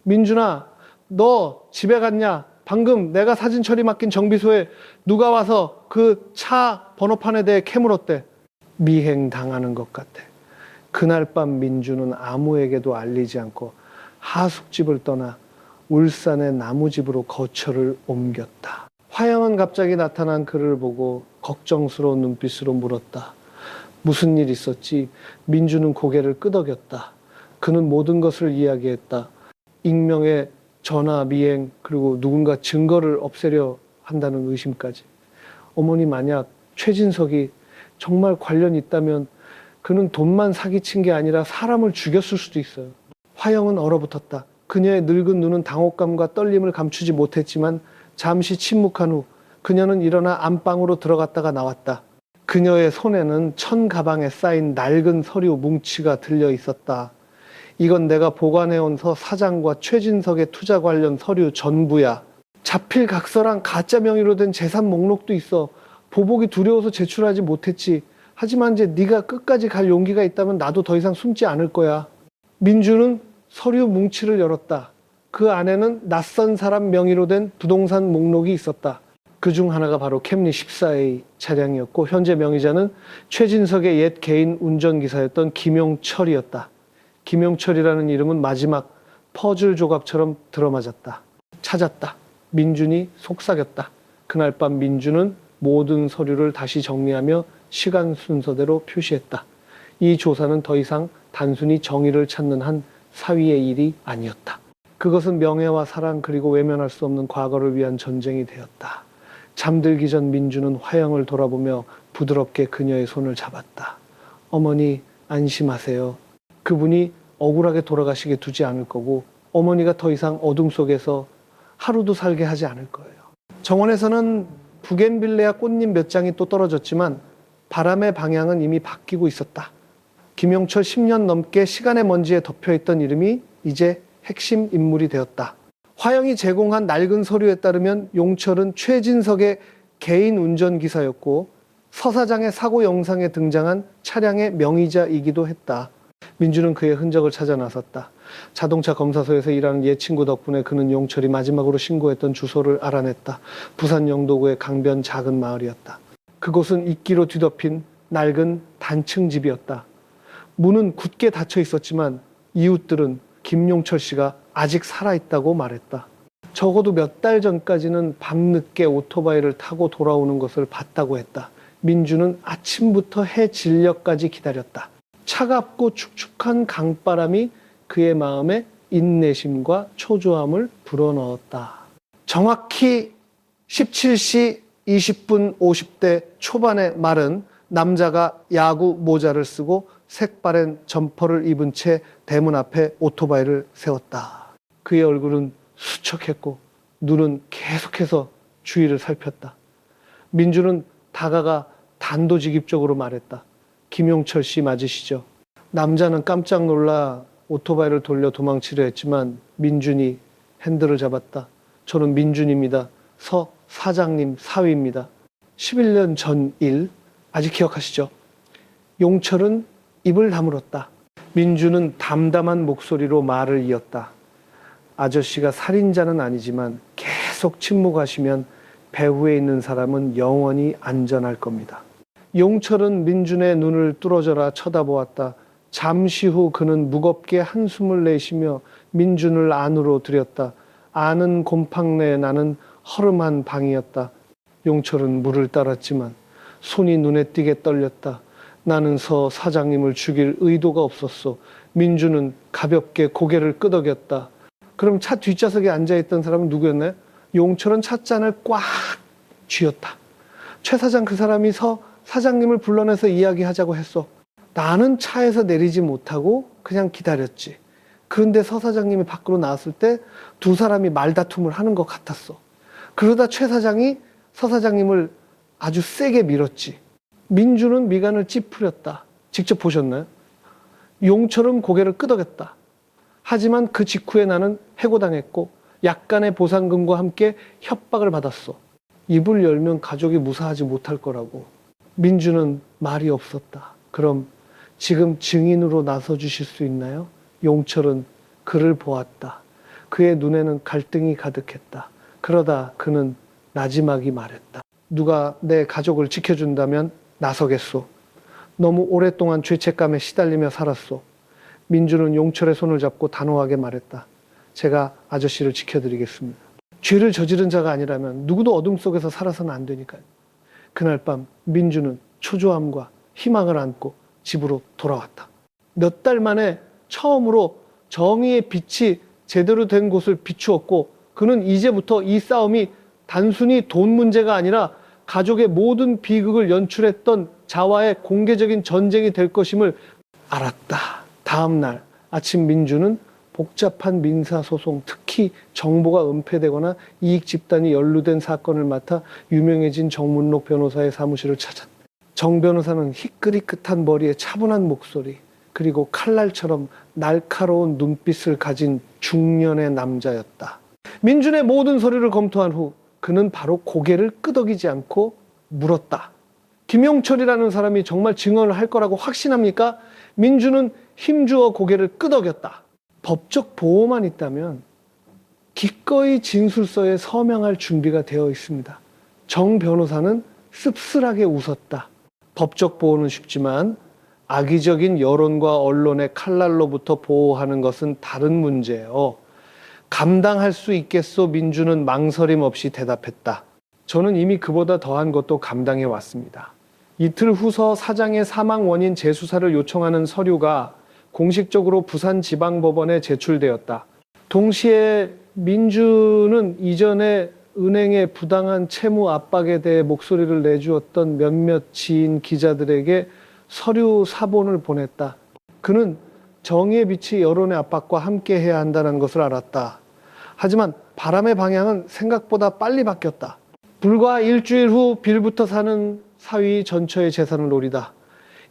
민준아, 너 집에 갔냐? 방금 내가 사진 처리 맡긴 정비소에 누가 와서 그 차 번호판에 대해 캐물었대. 미행당하는 것 같아. 그날 밤 민준은 아무에게도 알리지 않고 하숙집을 떠나 울산의 나무집으로 거처를 옮겼다. 화영은 갑자기 나타난 그를 보고 걱정스러운 눈빛으로 물었다. 무슨 일 있었지? 민준은 고개를 끄덕였다. 그는 모든 것을 이야기했다. 익명의 전화 미행, 그리고 누군가 증거를 없애려 한다는 의심까지. 어머니, 만약 최진석이 정말 관련이 있다면 그는 돈만 사기친 게 아니라 사람을 죽였을 수도 있어요. 화영은 얼어붙었다. 그녀의 늙은 눈은 당혹감과 떨림을 감추지 못했지만 잠시 침묵한 후 그녀는 일어나 안방으로 들어갔다가 나왔다. 그녀의 손에는 천 가방에 쌓인 낡은 서류 뭉치가 들려 있었다. 이건 내가 보관해온 서 사장과 최진석의 투자 관련 서류 전부야. 자필 각서랑 가짜 명의로 된 재산 목록도 있어. 보복이 두려워서 제출하지 못했지. 하지만 이제 네가 끝까지 갈 용기가 있다면 나도 더 이상 숨지 않을 거야. 민주는 서류 뭉치를 열었다. 그 안에는 낯선 사람 명의로 된 부동산 목록이 있었다. 그중 하나가 바로 캠리 14A 차량이었고 현재 명의자는 최진석의 옛 개인 운전기사였던 김용철이었다. 김용철이라는 이름은 마지막 퍼즐 조각처럼 들어맞았다. 찾았다. 민준이 속삭였다. 그날 밤 민준은 모든 서류를 다시 정리하며 시간 순서대로 표시했다. 이 조사는 더 이상 단순히 정의를 찾는 한 사위의 일이 아니었다. 그것은 명예와 사랑 그리고 외면할 수 없는 과거를 위한 전쟁이 되었다. 잠들기 전 민주는 화영을 돌아보며 부드럽게 그녀의 손을 잡았다. 어머니, 안심하세요. 그분이 억울하게 돌아가시게 두지 않을 거고 어머니가 더 이상 어둠 속에서 하루도 살게 하지 않을 거예요. 정원에서는 부겐빌레아 꽃잎 몇 장이 또 떨어졌지만 바람의 방향은 이미 바뀌고 있었다. 김용철 10년 넘게 시간의 먼지에 덮여있던 이름이 이제 핵심 인물이 되었다. 화영이 제공한 낡은 서류에 따르면 용철은 최진석의 개인 운전기사였고 서 사장의 사고 영상에 등장한 차량의 명의자이기도 했다. 민주는 그의 흔적을 찾아 나섰다. 자동차 검사소에서 일하는 옛 친구 덕분에 그는 용철이 마지막으로 신고했던 주소를 알아냈다. 부산 영도구의 강변 작은 마을이었다. 그곳은 이끼로 뒤덮인 낡은 단층 집이었다. 문은 굳게 닫혀 있었지만 이웃들은 김용철 씨가 아직 살아있다고 말했다. 적어도 몇 달 전까지는 밤늦게 오토바이를 타고 돌아오는 것을 봤다고 했다. 민주는 아침부터 해 진려까지 기다렸다. 차갑고 축축한 강바람이 그의 마음에 인내심과 초조함을 불어넣었다. 정확히 17시 20분 50대 초반의 말은 남자가 야구 모자를 쓰고 색바랜 점퍼를 입은 채 대문 앞에 오토바이를 세웠다. 그의 얼굴은 수척했고 눈은 계속해서 주위를 살폈다. 민주는 다가가 단도직입적으로 말했다. 김용철 씨 맞으시죠? 남자는 깜짝 놀라 오토바이를 돌려 도망치려 했지만 민준이 핸들을 잡았다. 저는 민준입니다. 서 사장님 사위입니다. 11년 전 일 아직 기억하시죠? 용철은 입을 다물었다. 민준은 담담한 목소리로 말을 이었다. 아저씨가 살인자는 아니지만 계속 침묵하시면 배후에 있는 사람은 영원히 안전할 겁니다. 용철은 민준의 눈을 뚫어져라 쳐다보았다. 잠시 후 그는 무겁게 한숨을 내쉬며 민준을 안으로 들였다. 아는 곰팡 내에 나는 허름한 방이었다. 용철은 물을 따랐지만 손이 눈에 띄게 떨렸다. 나는 서 사장님을 죽일 의도가 없었어. 민준은 가볍게 고개를 끄덕였다. 그럼 차 뒷좌석에 앉아있던 사람은 누구였나요? 용철은 찻잔을 꽉 쥐었다. 최 사장 그 사람이 서 사장님을 불러내서 이야기하자고 했어. 나는 차에서 내리지 못하고 그냥 기다렸지. 그런데 서 사장님이 밖으로 나왔을 때 두 사람이 말다툼을 하는 것 같았어. 그러다 최 사장이 서 사장님을 아주 세게 밀었지. 민주는 미간을 찌푸렸다. 직접 보셨나요? 용철은 고개를 끄덕였다. 하지만 그 직후에 나는 해고당했고 약간의 보상금과 함께 협박을 받았어. 입을 열면 가족이 무사하지 못할 거라고. 민주는 말이 없었다. 그럼 지금 증인으로 나서 주실 수 있나요? 용철은 그를 보았다. 그의 눈에는 갈등이 가득했다. 그러다 그는 나지막이 말했다. 누가 내 가족을 지켜준다면 나서겠소. 너무 오랫동안 죄책감에 시달리며 살았소. 민주는 용철의 손을 잡고 단호하게 말했다. 제가 아저씨를 지켜드리겠습니다. 죄를 저지른 자가 아니라면 누구도 어둠 속에서 살아서는 안 되니까요. 그날 밤 민주는 초조함과 희망을 안고 집으로 돌아왔다. 몇 달 만에 처음으로 정의의 빛이 제대로 된 곳을 비추었고, 그는 이제부터 이 싸움이 단순히 돈 문제가 아니라 가족의 모든 비극을 연출했던 자와의 공개적인 전쟁이 될 것임을 알았다. 다음 날 아침 민주는 복잡한 민사소송, 특히 정보가 은폐되거나 이익 집단이 연루된 사건을 맡아 유명해진 정문록 변호사의 사무실을 찾았다. 정 변호사는 희끗희끗한 머리에 차분한 목소리, 그리고 칼날처럼 날카로운 눈빛을 가진 중년의 남자였다. 민준의 모든 서류를 검토한 후 그는 바로 고개를 끄덕이지 않고 물었다. 김용철이라는 사람이 정말 증언을 할 거라고 확신합니까? 민준은 힘주어 고개를 끄덕였다. 법적 보호만 있다면 기꺼이 진술서에 서명할 준비가 되어 있습니다. 정 변호사는 씁쓸하게 웃었다. 법적 보호는 쉽지만 악의적인 여론과 언론의 칼날로부터 보호하는 것은 다른 문제예요. 감당할 수 있겠소? 민주는 망설임 없이 대답했다. 저는 이미 그보다 더한 것도 감당해 왔습니다. 이틀 후서 사장의 사망 원인 재수사를 요청하는 서류가 공식적으로 부산지방법원에 제출되었다. 동시에 민주는 이전에 은행의 부당한 채무 압박에 대해 목소리를 내주었던 몇몇 지인 기자들에게 서류 사본을 보냈다. 그는 정의의 빛이 여론의 압박과 함께 해야 한다는 것을 알았다. 하지만 바람의 방향은 생각보다 빨리 바뀌었다. 불과 일주일 후 빌부터 사는 사위 전처의 재산을 노리다.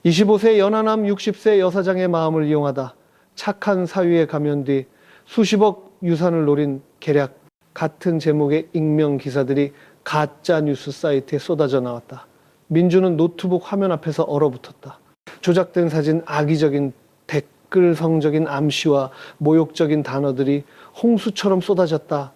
25세 연하남 60세 여사장의 마음을 이용하다. 착한 사위에 가면 뒤 수십억 유산을 노린 계략. 같은 제목의 익명 기사들이 가짜 뉴스 사이트에 쏟아져 나왔다. 민주는 노트북 화면 앞에서 얼어붙었다. 조작된 사진, 악의적인 댓글 성적인 암시와 모욕적인 단어들이 홍수처럼 쏟아졌다.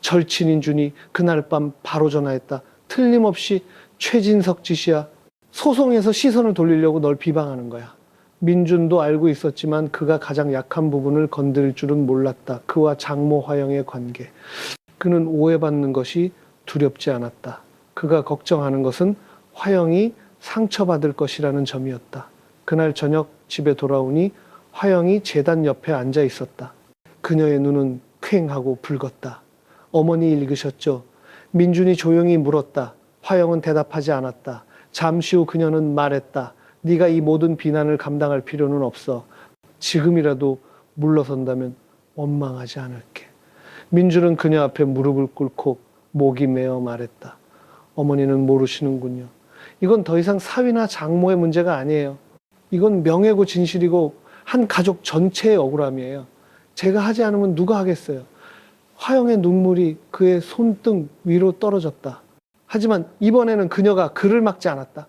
절친 인준이 그날 밤 바로 전화했다. 틀림없이 최진석 짓이야. 소송에서 시선을 돌리려고 널 비방하는 거야. 민준도 알고 있었지만 그가 가장 약한 부분을 건드릴 줄은 몰랐다. 그와 장모 화영의 관계. 그는 오해받는 것이 두렵지 않았다. 그가 걱정하는 것은 화영이 상처받을 것이라는 점이었다. 그날 저녁 집에 돌아오니 화영이 재단 옆에 앉아 있었다. 그녀의 눈은 퀭하고 붉었다. 어머니 읽으셨죠? 민준이 조용히 물었다. 화영은 대답하지 않았다. 잠시 후 그녀는 말했다. 네가 이 모든 비난을 감당할 필요는 없어. 지금이라도 물러선다면 원망하지 않을게. 민준은 그녀 앞에 무릎을 꿇고 목이 메어 말했다. 어머니는 모르시는군요. 이건 더 이상 사위나 장모의 문제가 아니에요. 이건 명예고 진실이고 한 가족 전체의 억울함이에요. 제가 하지 않으면 누가 하겠어요. 화영의 눈물이 그의 손등 위로 떨어졌다. 하지만 이번에는 그녀가 그를 막지 않았다.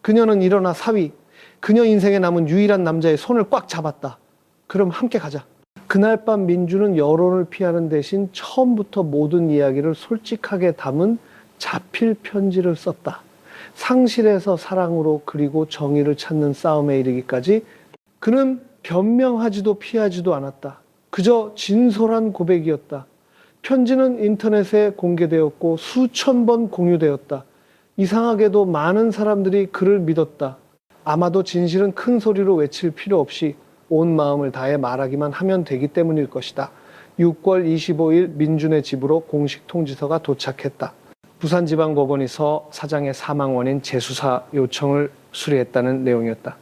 그녀는 일어나 사위, 그녀 인생에 남은 유일한 남자의 손을 꽉 잡았다. 그럼 함께 가자. 그날 밤 민주는 여론을 피하는 대신 처음부터 모든 이야기를 솔직하게 담은 자필 편지를 썼다. 상실에서 사랑으로, 그리고 정의를 찾는 싸움에 이르기까지 그는 변명하지도 피하지도 않았다. 그저 진솔한 고백이었다. 편지는 인터넷에 공개되었고 수천 번 공유되었다. 이상하게도 많은 사람들이 그를 믿었다. 아마도 진실은 큰 소리로 외칠 필요 없이 온 마음을 다해 말하기만 하면 되기 때문일 것이다. 6월 25일 민준의 집으로 공식 통지서가 도착했다. 부산지방법원이 서 사장의 사망 원인 재수사 요청을 수리했다는 내용이었다.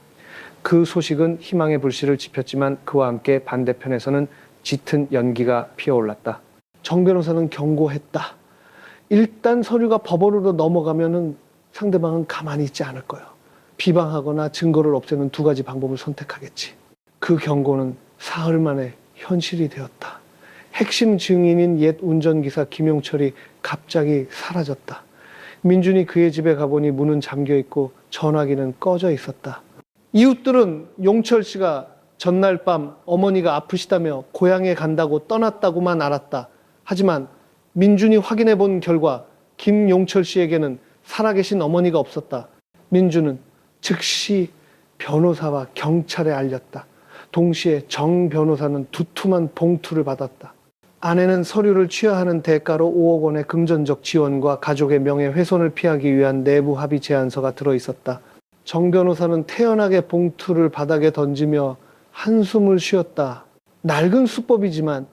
그 소식은 희망의 불씨를 지폈지만 그와 함께 반대편에서는 짙은 연기가 피어올랐다. 정 변호사는 경고했다. 일단 서류가 법원으로 넘어가면은 상대방은 가만히 있지 않을 거예요. 비방하거나 증거를 없애는 두 가지 방법을 선택하겠지. 그 경고는 사흘 만에 현실이 되었다. 핵심 증인인 옛 운전기사 김용철이 갑자기 사라졌다. 민준이 그의 집에 가보니 문은 잠겨 있고 전화기는 꺼져 있었다. 이웃들은 용철 씨가 전날 밤 어머니가 아프시다며 고향에 간다고 떠났다고만 알았다. 하지만 민준이 확인해 본 결과 김용철 씨에게는 살아계신 어머니가 없었다. 민준은 즉시 변호사와 경찰에 알렸다. 동시에 정 변호사는 두툼한 봉투를 받았다. 아내는 서류를 취하하는 대가로 5억 원의 금전적 지원과 가족의 명예훼손을 피하기 위한 내부 합의 제안서가 들어있었다. 정 변호사는 태연하게 봉투를 바닥에 던지며 한숨을 쉬었다. 낡은 수법이지만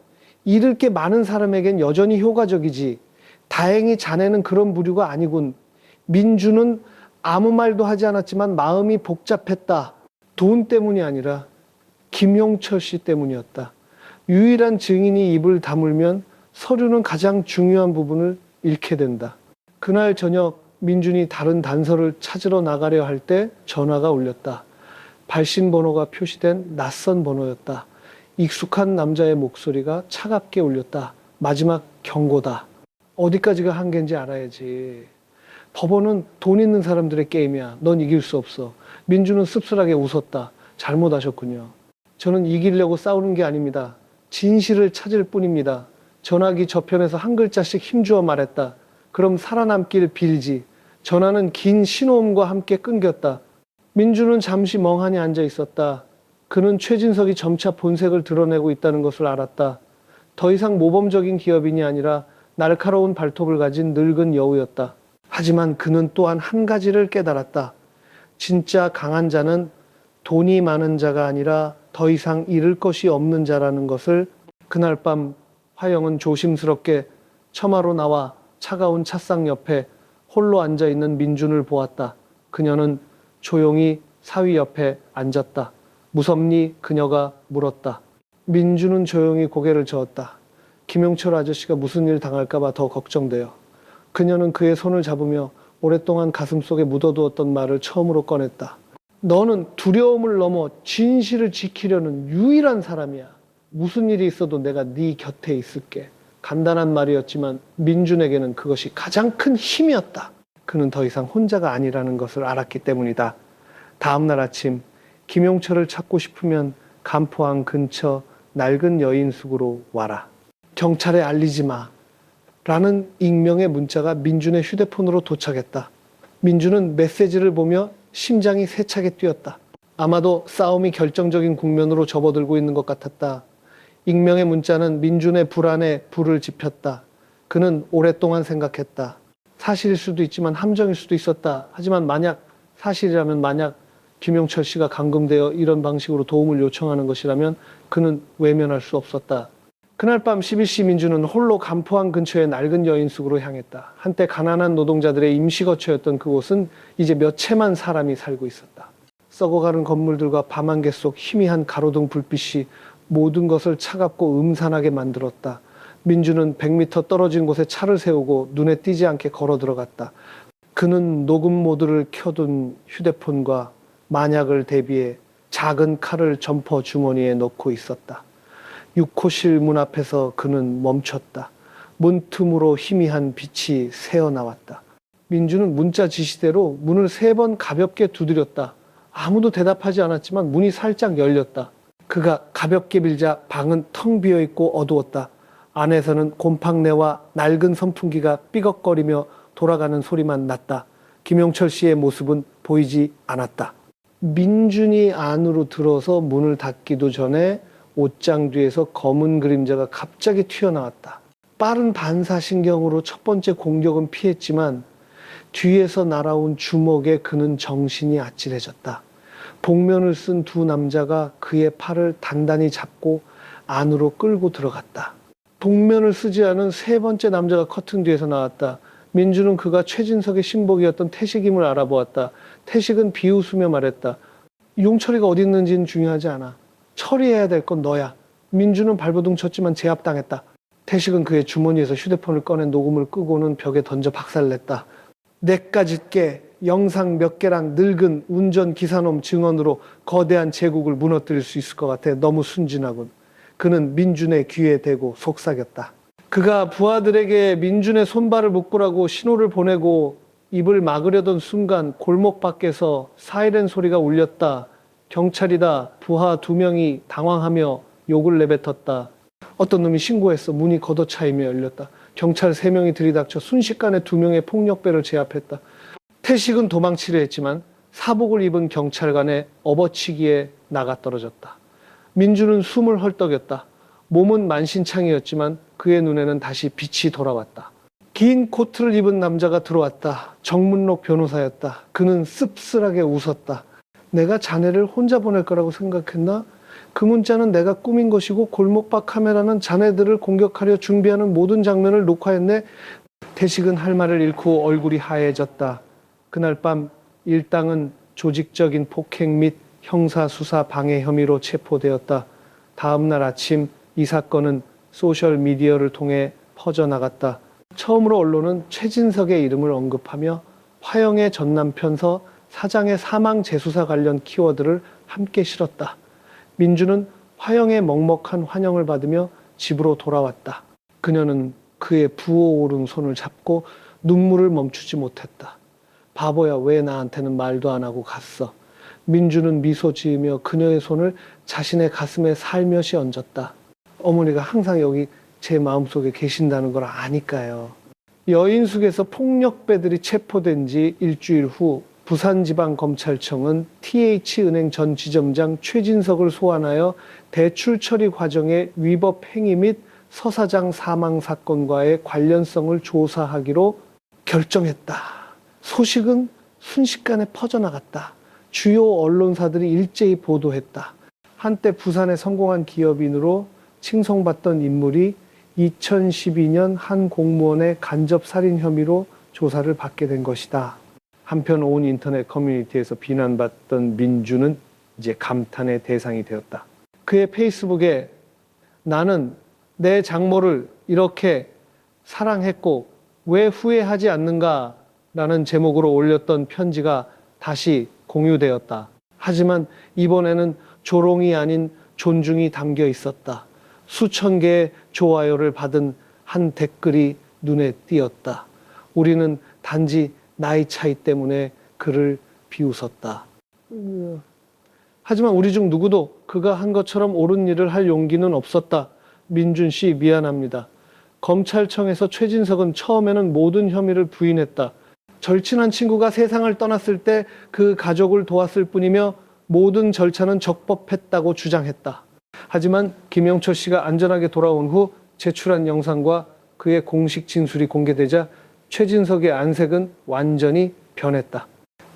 잃을 게 많은 사람에겐 여전히 효과적이지. 다행히 자네는 그런 부류가 아니군. 민주는 아무 말도 하지 않았지만 마음이 복잡했다. 돈 때문이 아니라 김용철 씨 때문이었다. 유일한 증인이 입을 다물면 서류는 가장 중요한 부분을 잃게 된다. 그날 저녁 민준이 다른 단서를 찾으러 나가려 할 때 전화가 울렸다. 발신 번호가 표시된 낯선 번호였다. 익숙한 남자의 목소리가 차갑게 울렸다. 마지막 경고다. 어디까지가 한계인지 알아야지. 법원은 돈 있는 사람들의 게임이야. 넌 이길 수 없어. 민준은 씁쓸하게 웃었다. 잘못하셨군요. 저는 이기려고 싸우는 게 아닙니다. 진실을 찾을 뿐입니다. 전화기 저편에서 한 글자씩 힘주어 말했다. 그럼 살아남길 빌지. 전화는 긴 신호음과 함께 끊겼다. 민주는 잠시 멍하니 앉아 있었다. 그는 최진석이 점차 본색을 드러내고 있다는 것을 알았다. 더 이상 모범적인 기업인이 아니라 날카로운 발톱을 가진 늙은 여우였다. 하지만 그는 또한 한 가지를 깨달았다. 진짜 강한 자는 돈이 많은 자가 아니라 더 이상 잃을 것이 없는 자라는 것을. 그날 밤 화영은 조심스럽게 처마로 나와 차가운 찻상 옆에 홀로 앉아있는 민준을 보았다. 그녀는 조용히 사위 옆에 앉았다. 무섭니? 그녀가 물었다. 민준은 조용히 고개를 저었다. 김용철 아저씨가 무슨 일 당할까봐 더 걱정돼요. 그녀는 그의 손을 잡으며 오랫동안 가슴속에 묻어두었던 말을 처음으로 꺼냈다. 너는 두려움을 넘어 진실을 지키려는 유일한 사람이야. 무슨 일이 있어도 내가 네 곁에 있을게. 간단한 말이었지만 민준에게는 그것이 가장 큰 힘이었다. 그는 더 이상 혼자가 아니라는 것을 알았기 때문이다. 다음날 아침 김용철을 찾고 싶으면 간포항 근처 낡은 여인숙으로 와라. 경찰에 알리지 마. 라는 익명의 문자가 민준의 휴대폰으로 도착했다. 민준은 메시지를 보며 심장이 세차게 뛰었다. 아마도 싸움이 결정적인 국면으로 접어들고 있는 것 같았다. 익명의 문자는 민준의 불안에 불을 지폈다. 그는 오랫동안 생각했다. 사실일 수도 있지만 함정일 수도 있었다. 하지만 만약 사실이라면, 만약 김용철 씨가 감금되어 이런 방식으로 도움을 요청하는 것이라면 그는 외면할 수 없었다. 그날 밤 11시 민준은 홀로 간포항 근처의 낡은 여인숙으로 향했다. 한때 가난한 노동자들의 임시거처였던 그곳은 이제 몇 채만 사람이 살고 있었다. 썩어가는 건물들과 밤안개 속 희미한 가로등 불빛이 모든 것을 차갑고 음산하게 만들었다. 민준은 100m 떨어진 곳에 차를 세우고 눈에 띄지 않게 걸어 들어갔다. 그는 녹음 모드를 켜둔 휴대폰과 만약을 대비해 작은 칼을 점퍼 주머니에 넣고 있었다. 6호실 문 앞에서 그는 멈췄다. 문틈으로 희미한 빛이 새어나왔다. 민준은 문자 지시대로 문을 3번 가볍게 두드렸다. 아무도 대답하지 않았지만 문이 살짝 열렸다. 그가 가볍게 밀자 방은 텅 비어있고 어두웠다. 안에서는 곰팡내와 낡은 선풍기가 삐걱거리며 돌아가는 소리만 났다. 김용철 씨의 모습은 보이지 않았다. 민준이 안으로 들어서 문을 닫기도 전에 옷장 뒤에서 검은 그림자가 갑자기 튀어나왔다. 빠른 반사신경으로 첫 번째 공격은 피했지만 뒤에서 날아온 주먹에 그는 정신이 아찔해졌다. 복면을 쓴 두 남자가 그의 팔을 단단히 잡고 안으로 끌고 들어갔다. 복면을 쓰지 않은 3번째 남자가 커튼 뒤에서 나왔다. 민준은 그가 최진석의 신복이었던 태식임을 알아보았다. 태식은 비웃으며 말했다. 용철이가 어디 있는지는 중요하지 않아. 처리해야 될 건 너야. 민준은 발버둥 쳤지만 제압당했다. 태식은 그의 주머니에서 휴대폰을 꺼내 녹음을 끄고는 벽에 던져 박살냈다. 내까지 깨 영상 몇 개랑 늙은 운전 기사놈 증언으로 거대한 제국을 무너뜨릴 수 있을 것 같아. 너무 순진하군. 그는 민준의 귀에 대고 속삭였다. 그가 부하들에게 민준의 손발을 묶으라고 신호를 보내고 입을 막으려던 순간 골목 밖에서 사이렌 소리가 울렸다. 경찰이다. 부하 2명이 당황하며 욕을 내뱉었다. 어떤 놈이 신고했어. 문이 걷어차이며 열렸다. 경찰 3명이 들이닥쳐 순식간에 2명의 폭력배를 제압했다. 태식은 도망치려 했지만 사복을 입은 경찰관의 업어치기에 나가 떨어졌다. 민주는 숨을 헐떡였다. 몸은 만신창이었지만 그의 눈에는 다시 빛이 돌아왔다. 긴 코트를 입은 남자가 들어왔다. 정문록 변호사였다. 그는 씁쓸하게 웃었다. 내가 자네를 혼자 보낼 거라고 생각했나? 그 문자는 내가 꾸민 것이고 골목밖 카메라는 자네들을 공격하려 준비하는 모든 장면을 녹화했네. 태식은 할 말을 잃고 얼굴이 하얘졌다. 그날 밤 일당은 조직적인 폭행 및 형사수사 방해 혐의로 체포되었다. 다음 날 아침 이 사건은 소셜미디어를 통해 퍼져나갔다. 처음으로 언론은 최진석의 이름을 언급하며 화영의 전남편서 사장의 사망 재수사 관련 키워드를 함께 실었다. 민주는 화영의 먹먹한 환영을 받으며 집으로 돌아왔다. 그녀는 그의 부어오른 손을 잡고 눈물을 멈추지 못했다. 바보야, 왜 나한테는 말도 안 하고 갔어? 민주는 미소 지으며 그녀의 손을 자신의 가슴에 살며시 얹었다. 어머니가 항상 여기 제 마음속에 계신다는 걸 아니까요. 여인숙에서 폭력배들이 체포된 지 일주일 후 부산지방검찰청은 TH은행 전 지점장 최진석을 소환하여 대출 처리 과정의 위법 행위 및 서 사장 사망 사건과의 관련성을 조사하기로 결정했다. 소식은 순식간에 퍼져나갔다. 주요 언론사들이 일제히 보도했다. 한때 부산에 성공한 기업인으로 칭송받던 인물이 2012년 한 공무원의 간접살인 혐의로 조사를 받게 된 것이다. 한편 온 인터넷 커뮤니티에서 비난받던 민주는 이제 감탄의 대상이 되었다. 그의 페이스북에 나는 내 장모를 이렇게 사랑했고 왜 후회하지 않는가 라는 제목으로 올렸던 편지가 다시 공유되었다. 하지만 이번에는 조롱이 아닌 존중이 담겨 있었다. 수천 개의 좋아요를 받은 한 댓글이 눈에 띄었다. 우리는 단지 나이 차이 때문에 그를 비웃었다. 하지만 우리 중 누구도 그가 한 것처럼 옳은 일을 할 용기는 없었다. 민준 씨 미안합니다. 검찰청에서 최진석은 처음에는 모든 혐의를 부인했다. 절친한 친구가 세상을 떠났을 때 그 가족을 도왔을 뿐이며 모든 절차는 적법했다고 주장했다. 하지만 김영철 씨가 안전하게 돌아온 후 제출한 영상과 그의 공식 진술이 공개되자 최진석의 안색은 완전히 변했다.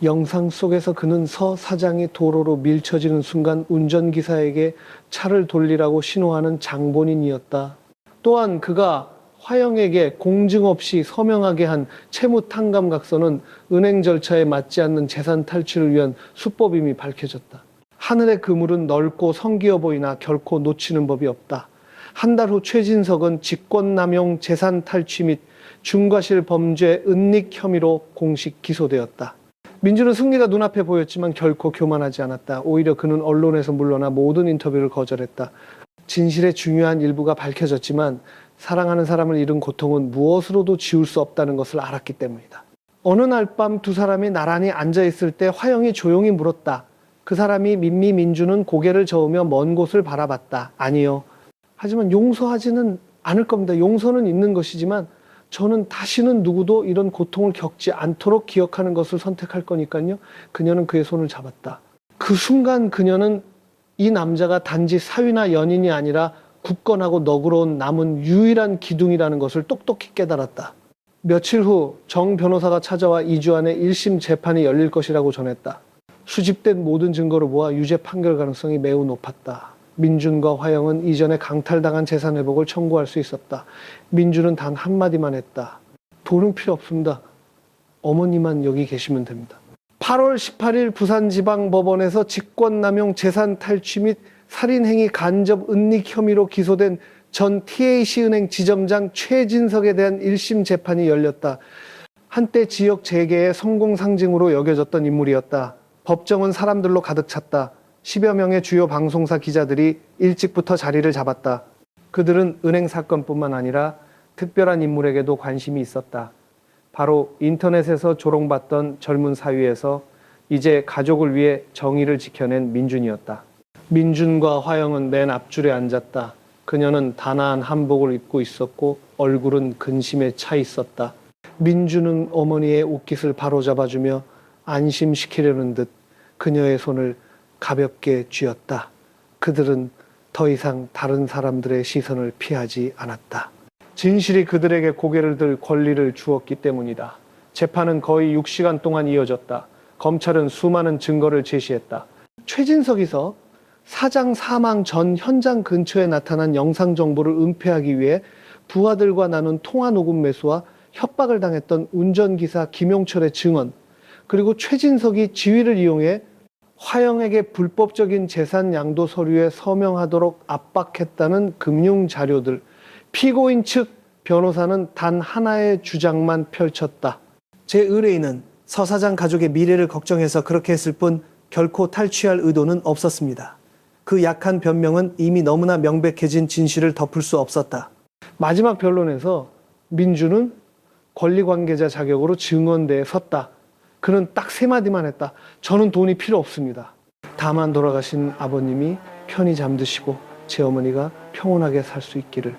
영상 속에서 그는 서 사장이 도로로 밀쳐지는 순간 운전기사에게 차를 돌리라고 신호하는 장본인이었다. 또한 그가 화영에게 공증 없이 서명하게 한 채무탕감각서는 은행 절차에 맞지 않는 재산 탈취를 위한 수법임이 밝혀졌다. 하늘의 그물은 넓고 성기어 보이나 결코 놓치는 법이 없다. 한 달 후 최진석은 직권남용 재산 탈취 및 중과실 범죄 은닉 혐의로 공식 기소되었다. 민주는 승리가 눈앞에 보였지만 결코 교만하지 않았다. 오히려 그는 언론에서 물러나 모든 인터뷰를 거절했다. 진실의 중요한 일부가 밝혀졌지만 사랑하는 사람을 잃은 고통은 무엇으로도 지울 수 없다는 것을 알았기 때문이다. 어느 날 밤 두 사람이 나란히 앉아있을 때 화영이 조용히 물었다. 그 사람이 민주는 고개를 저으며 먼 곳을 바라봤다. 아니요. 하지만 용서하지는 않을 겁니다. 용서는 있는 것이지만 저는 다시는 누구도 이런 고통을 겪지 않도록 기억하는 것을 선택할 거니까요. 그녀는 그의 손을 잡았다. 그 순간 그녀는 이 남자가 단지 사위나 연인이 아니라 굳건하고 너그러운 남은 유일한 기둥이라는 것을 똑똑히 깨달았다. 며칠 후 정 변호사가 찾아와 2주 안에 1심 재판이 열릴 것이라고 전했다. 수집된 모든 증거를 모아 유죄 판결 가능성이 매우 높았다. 민준과 화영은 이전에 강탈당한 재산 회복을 청구할 수 있었다. 민준은 단 한마디만 했다. 돈은 필요 없습니다. 어머니만 여기 계시면 됩니다. 8월 18일 부산지방법원에서 직권남용 재산 탈취 및 살인행위 간접 은닉 혐의로 기소된 전 TH은행 지점장 최진석에 대한 1심 재판이 열렸다. 한때 지역 재개의 성공 상징으로 여겨졌던 인물이었다. 법정은 사람들로 가득 찼다. 10여 명의 주요 방송사 기자들이 일찍부터 자리를 잡았다. 그들은 은행 사건뿐만 아니라 특별한 인물에게도 관심이 있었다. 바로 인터넷에서 조롱받던 젊은 사위에서 이제 가족을 위해 정의를 지켜낸 민준이었다. 민준과 화영은 맨 앞줄에 앉았다. 그녀는 단아한 한복을 입고 있었고 얼굴은 근심에 차 있었다. 민준은 어머니의 옷깃을 바로잡아주며 안심시키려는 듯 그녀의 손을 가볍게 쥐었다. 그들은 더 이상 다른 사람들의 시선을 피하지 않았다. 진실이 그들에게 고개를 들 권리를 주었기 때문이다. 재판은 거의 6시간 동안 이어졌다. 검찰은 수많은 증거를 제시했다. 최진석이서 사장 사망 전 현장 근처에 나타난 영상 정보를 은폐하기 위해 부하들과 나눈 통화 녹음 매수와 협박을 당했던 운전기사 김용철의 증언, 그리고 최진석이 지위를 이용해 화영에게 불법적인 재산 양도 서류에 서명하도록 압박했다는 금융 자료들, 피고인 측 변호사는 단 하나의 주장만 펼쳤다. 제 의뢰인은 서 사장 가족의 미래를 걱정해서 그렇게 했을 뿐 결코 탈취할 의도는 없었습니다. 그 약한 변명은 이미 너무나 명백해진 진실을 덮을 수 없었다. 마지막 변론에서 민주는 권리관계자 자격으로 증언대에 섰다. 그는 딱 세 마디만 했다. 저는 돈이 필요 없습니다. 다만 돌아가신 아버님이 편히 잠드시고 제 어머니가 평온하게 살 수 있기를.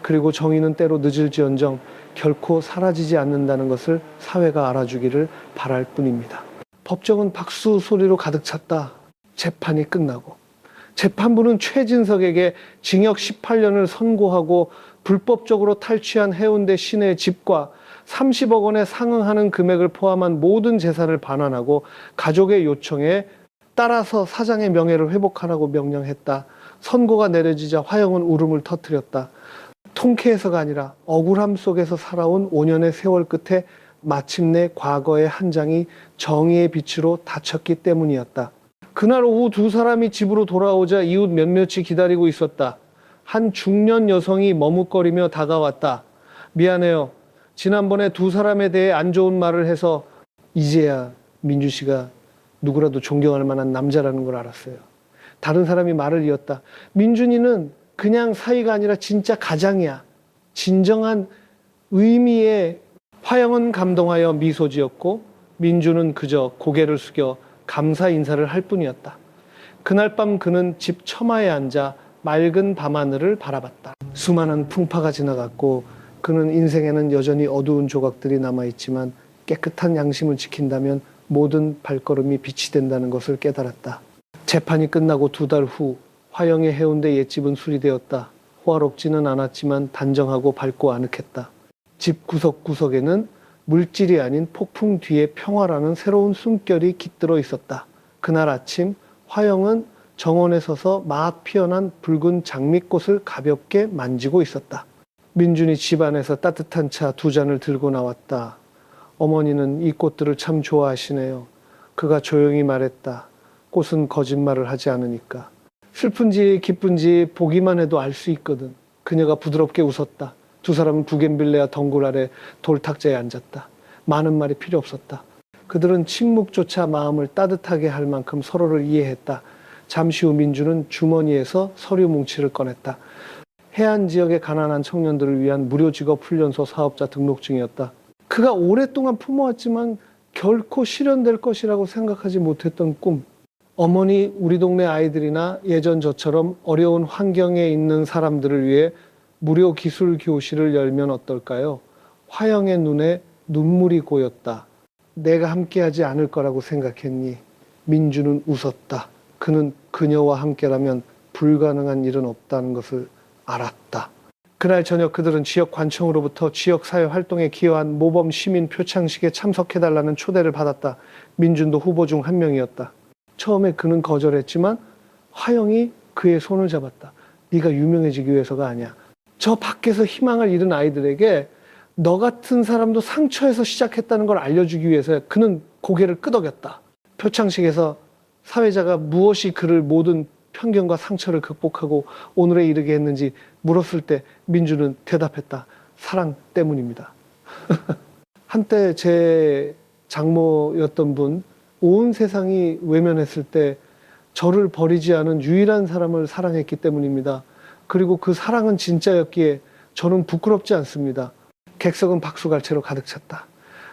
그리고 정의는 때로 늦을지언정 결코 사라지지 않는다는 것을 사회가 알아주기를 바랄 뿐입니다. 법정은 박수 소리로 가득 찼다. 재판이 끝나고 재판부는 최진석에게 징역 18년을 선고하고 불법적으로 탈취한 해운대 시내 집과 30억 원에 상응하는 금액을 포함한 모든 재산을 반환하고 가족의 요청에 따라서 사장의 명예를 회복하라고 명령했다. 선고가 내려지자 화영은 울음을 터뜨렸다. 통쾌해서가 아니라 억울함 속에서 살아온 5년의 세월 끝에 마침내 과거의 한 장이 정의의 빛으로 닫혔기 때문이었다. 그날 오후 두 사람이 집으로 돌아오자 이웃 몇몇이 기다리고 있었다. 한 중년 여성이 머뭇거리며 다가왔다. 미안해요. 지난번에 두 사람에 대해 안 좋은 말을 해서 이제야 민주 씨가 누구라도 존경할 만한 남자라는 걸 알았어요. 다른 사람이 말을 이었다. 민준이는 그냥 사이가 아니라 진짜 가장이야. 진정한 의미의. 화영은 감동하여 미소 지었고 민주는 그저 고개를 숙여 감사 인사를 할 뿐이었다. 그날 밤 그는 집 처마에 앉아 맑은 밤하늘을 바라봤다. 수많은 풍파가 지나갔고 그는 인생에는 여전히 어두운 조각들이 남아있지만 깨끗한 양심을 지킨다면 모든 발걸음이 빛이 된다는 것을 깨달았다. 재판이 끝나고 2달 후 화영의 해운대 옛집은 수리되었다. 호화롭지는 않았지만 단정하고 밝고 아늑했다. 집 구석구석에는 물질이 아닌 폭풍 뒤에 평화라는 새로운 숨결이 깃들어 있었다. 그날 아침 화영은 정원에 서서 막 피어난 붉은 장미꽃을 가볍게 만지고 있었다. 민준이 집 안에서 따뜻한 차 2잔을 들고 나왔다. 어머니는 이 꽃들을 참 좋아하시네요. 그가 조용히 말했다. 꽃은 거짓말을 하지 않으니까. 슬픈지 기쁜지 보기만 해도 알 수 있거든. 그녀가 부드럽게 웃었다. 두 사람은 부겐빌레아 덩굴 아래 돌탁자에 앉았다. 많은 말이 필요 없었다. 그들은 침묵조차 마음을 따뜻하게 할 만큼 서로를 이해했다. 잠시 후 민주는 주머니에서 서류 뭉치를 꺼냈다. 해안 지역의 가난한 청년들을 위한 무료 직업 훈련소 사업자 등록증이었다. 그가 오랫동안 품어왔지만 결코 실현될 것이라고 생각하지 못했던 꿈. 어머니, 우리 동네 아이들이나 예전 저처럼 어려운 환경에 있는 사람들을 위해 무료 기술 교실을 열면 어떨까요? 화영의 눈에 눈물이 고였다. 내가 함께하지 않을 거라고 생각했니? 민주는 웃었다. 그는 그녀와 함께라면 불가능한 일은 없다는 것을 알았다. 그날 저녁 그들은 지역 관청으로부터 지역사회 활동에 기여한 모범 시민 표창식에 참석해달라는 초대를 받았다. 민준도 후보 중 한 명이었다. 처음에 그는 거절했지만 화영이 그의 손을 잡았다. 네가 유명해지기 위해서가 아니야. 저 밖에서 희망을 잃은 아이들에게 너 같은 사람도 상처에서 시작했다는 걸 알려주기 위해서 그는 고개를 끄덕였다. 표창식에서 사회자가 무엇이 그를 모든 편견과 상처를 극복하고 오늘에 이르게 했는지 물었을 때 민주는 대답했다. 사랑 때문입니다. 한때 제 장모였던 분, 온 세상이 외면했을 때 저를 버리지 않은 유일한 사람을 사랑했기 때문입니다. 그리고 그 사랑은 진짜였기에 저는 부끄럽지 않습니다. 객석은 박수갈채로 가득 찼다.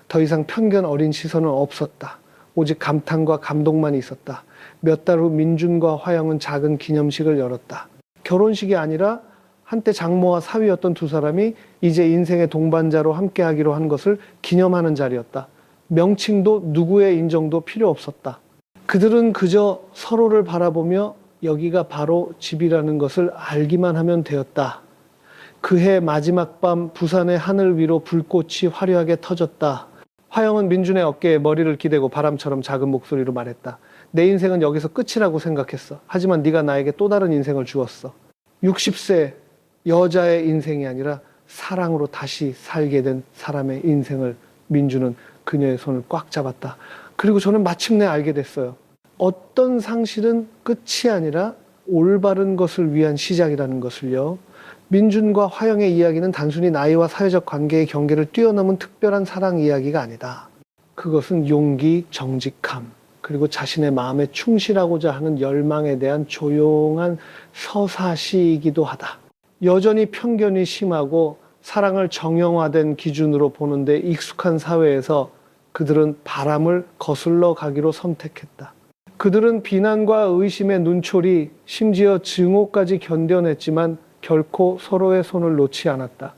더 이상 편견 어린 시선은 없었다. 오직 감탄과 감동만 있었다. 몇 달 후 민준과 화영은 작은 기념식을 열었다. 결혼식이 아니라 한때 장모와 사위였던 두 사람이 이제 인생의 동반자로 함께하기로 한 것을 기념하는 자리였다. 명칭도 누구의 인정도 필요 없었다. 그들은 그저 서로를 바라보며 여기가 바로 집이라는 것을 알기만 하면 되었다. 그해 마지막 밤 부산의 하늘 위로 불꽃이 화려하게 터졌다. 화영은 민준의 어깨에 머리를 기대고 바람처럼 작은 목소리로 말했다. 내 인생은 여기서 끝이라고 생각했어. 하지만 네가 나에게 또 다른 인생을 주었어. 60세 여자의 인생이 아니라 사랑으로 다시 살게 된 사람의 인생을 민준은 그녀의 손을 꽉 잡았다. 그리고 저는 마침내 알게 됐어요. 어떤 상실은 끝이 아니라 올바른 것을 위한 시작이라는 것을요. 민준과 화영의 이야기는 단순히 나이와 사회적 관계의 경계를 뛰어넘은 특별한 사랑 이야기가 아니다. 그것은 용기, 정직함, 그리고 자신의 마음에 충실하고자 하는 열망에 대한 조용한 서사시이기도 하다. 여전히 편견이 심하고 사랑을 정형화된 기준으로 보는데 익숙한 사회에서 그들은 바람을 거슬러 가기로 선택했다. 그들은 비난과 의심의 눈초리, 심지어 증오까지 견뎌냈지만 결코 서로의 손을 놓지 않았다.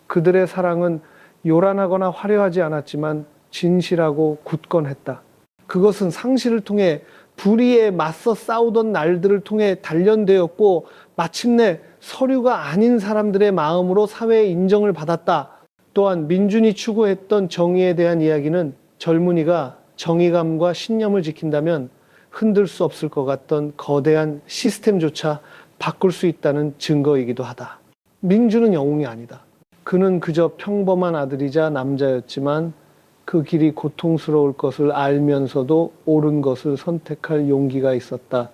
그들의 사랑은 요란하거나 화려하지 않았지만 진실하고 굳건했다. 그것은 상실을 통해 불의에 맞서 싸우던 날들을 통해 단련되었고 마침내 서류가 아닌 사람들의 마음으로 사회의 인정을 받았다. 또한 민준이 추구했던 정의에 대한 이야기는 젊은이가 정의감과 신념을 지킨다면 흔들 수 없을 것 같던 거대한 시스템조차 바꿀 수 있다는 증거이기도 하다. 민준은 영웅이 아니다. 그는 그저 평범한 아들이자 남자였지만 그 길이 고통스러울 것을 알면서도 옳은 것을 선택할 용기가 있었다.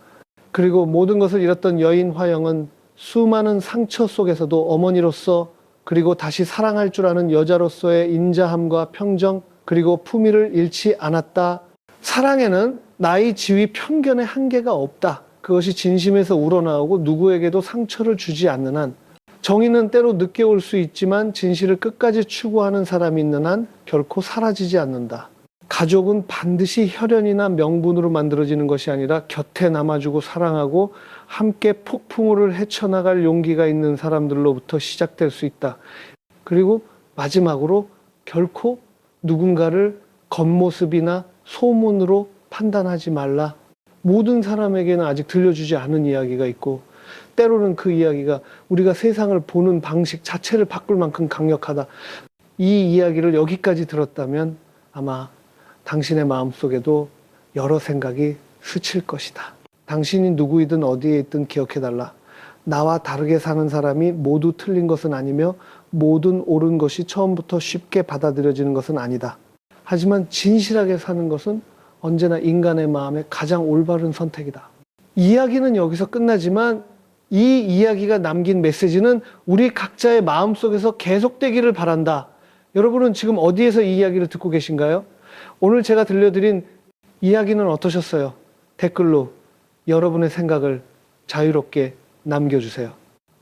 그리고 모든 것을 잃었던 여인 화영은 수많은 상처 속에서도 어머니로서 그리고 다시 사랑할 줄 아는 여자로서의 인자함과 평정 그리고 품위를 잃지 않았다. 사랑에는 나이, 지위, 편견의 한계가 없다. 그것이 진심에서 우러나오고 누구에게도 상처를 주지 않는 한, 정의는 때로 늦게 올 수 있지만 진실을 끝까지 추구하는 사람이 있는 한 결코 사라지지 않는다. 가족은 반드시 혈연이나 명분으로 만들어지는 것이 아니라 곁에 남아주고 사랑하고 함께 폭풍우를 헤쳐나갈 용기가 있는 사람들로부터 시작될 수 있다. 그리고 마지막으로 결코 누군가를 겉모습이나 소문으로 판단하지 말라. 모든 사람에게는 아직 들려주지 않은 이야기가 있고 때로는 그 이야기가 우리가 세상을 보는 방식 자체를 바꿀 만큼 강력하다. 이 이야기를 여기까지 들었다면 아마 당신의 마음속에도 여러 생각이 스칠 것이다. 당신이 누구이든 어디에 있든 기억해달라. 나와 다르게 사는 사람이 모두 틀린 것은 아니며 모든 옳은 것이 처음부터 쉽게 받아들여지는 것은 아니다. 하지만 진실하게 사는 것은 언제나 인간의 마음에 가장 올바른 선택이다. 이야기는 여기서 끝나지만 이 이야기가 남긴 메시지는 우리 각자의 마음속에서 계속되기를 바란다. 여러분은 지금 어디에서 이 이야기를 듣고 계신가요? 오늘 제가 들려드린 이야기는 어떠셨어요? 댓글로 여러분의 생각을 자유롭게 남겨주세요.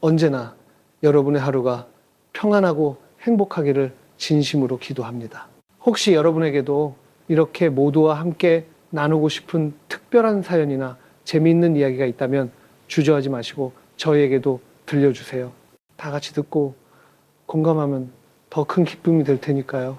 언제나 여러분의 하루가 평안하고 행복하기를 진심으로 기도합니다. 혹시 여러분에게도 이렇게 모두와 함께 나누고 싶은 특별한 사연이나 재미있는 이야기가 있다면 주저하지 마시고 저희에게도 들려주세요. 다 같이 듣고 공감하면 더 큰 기쁨이 될 테니까요.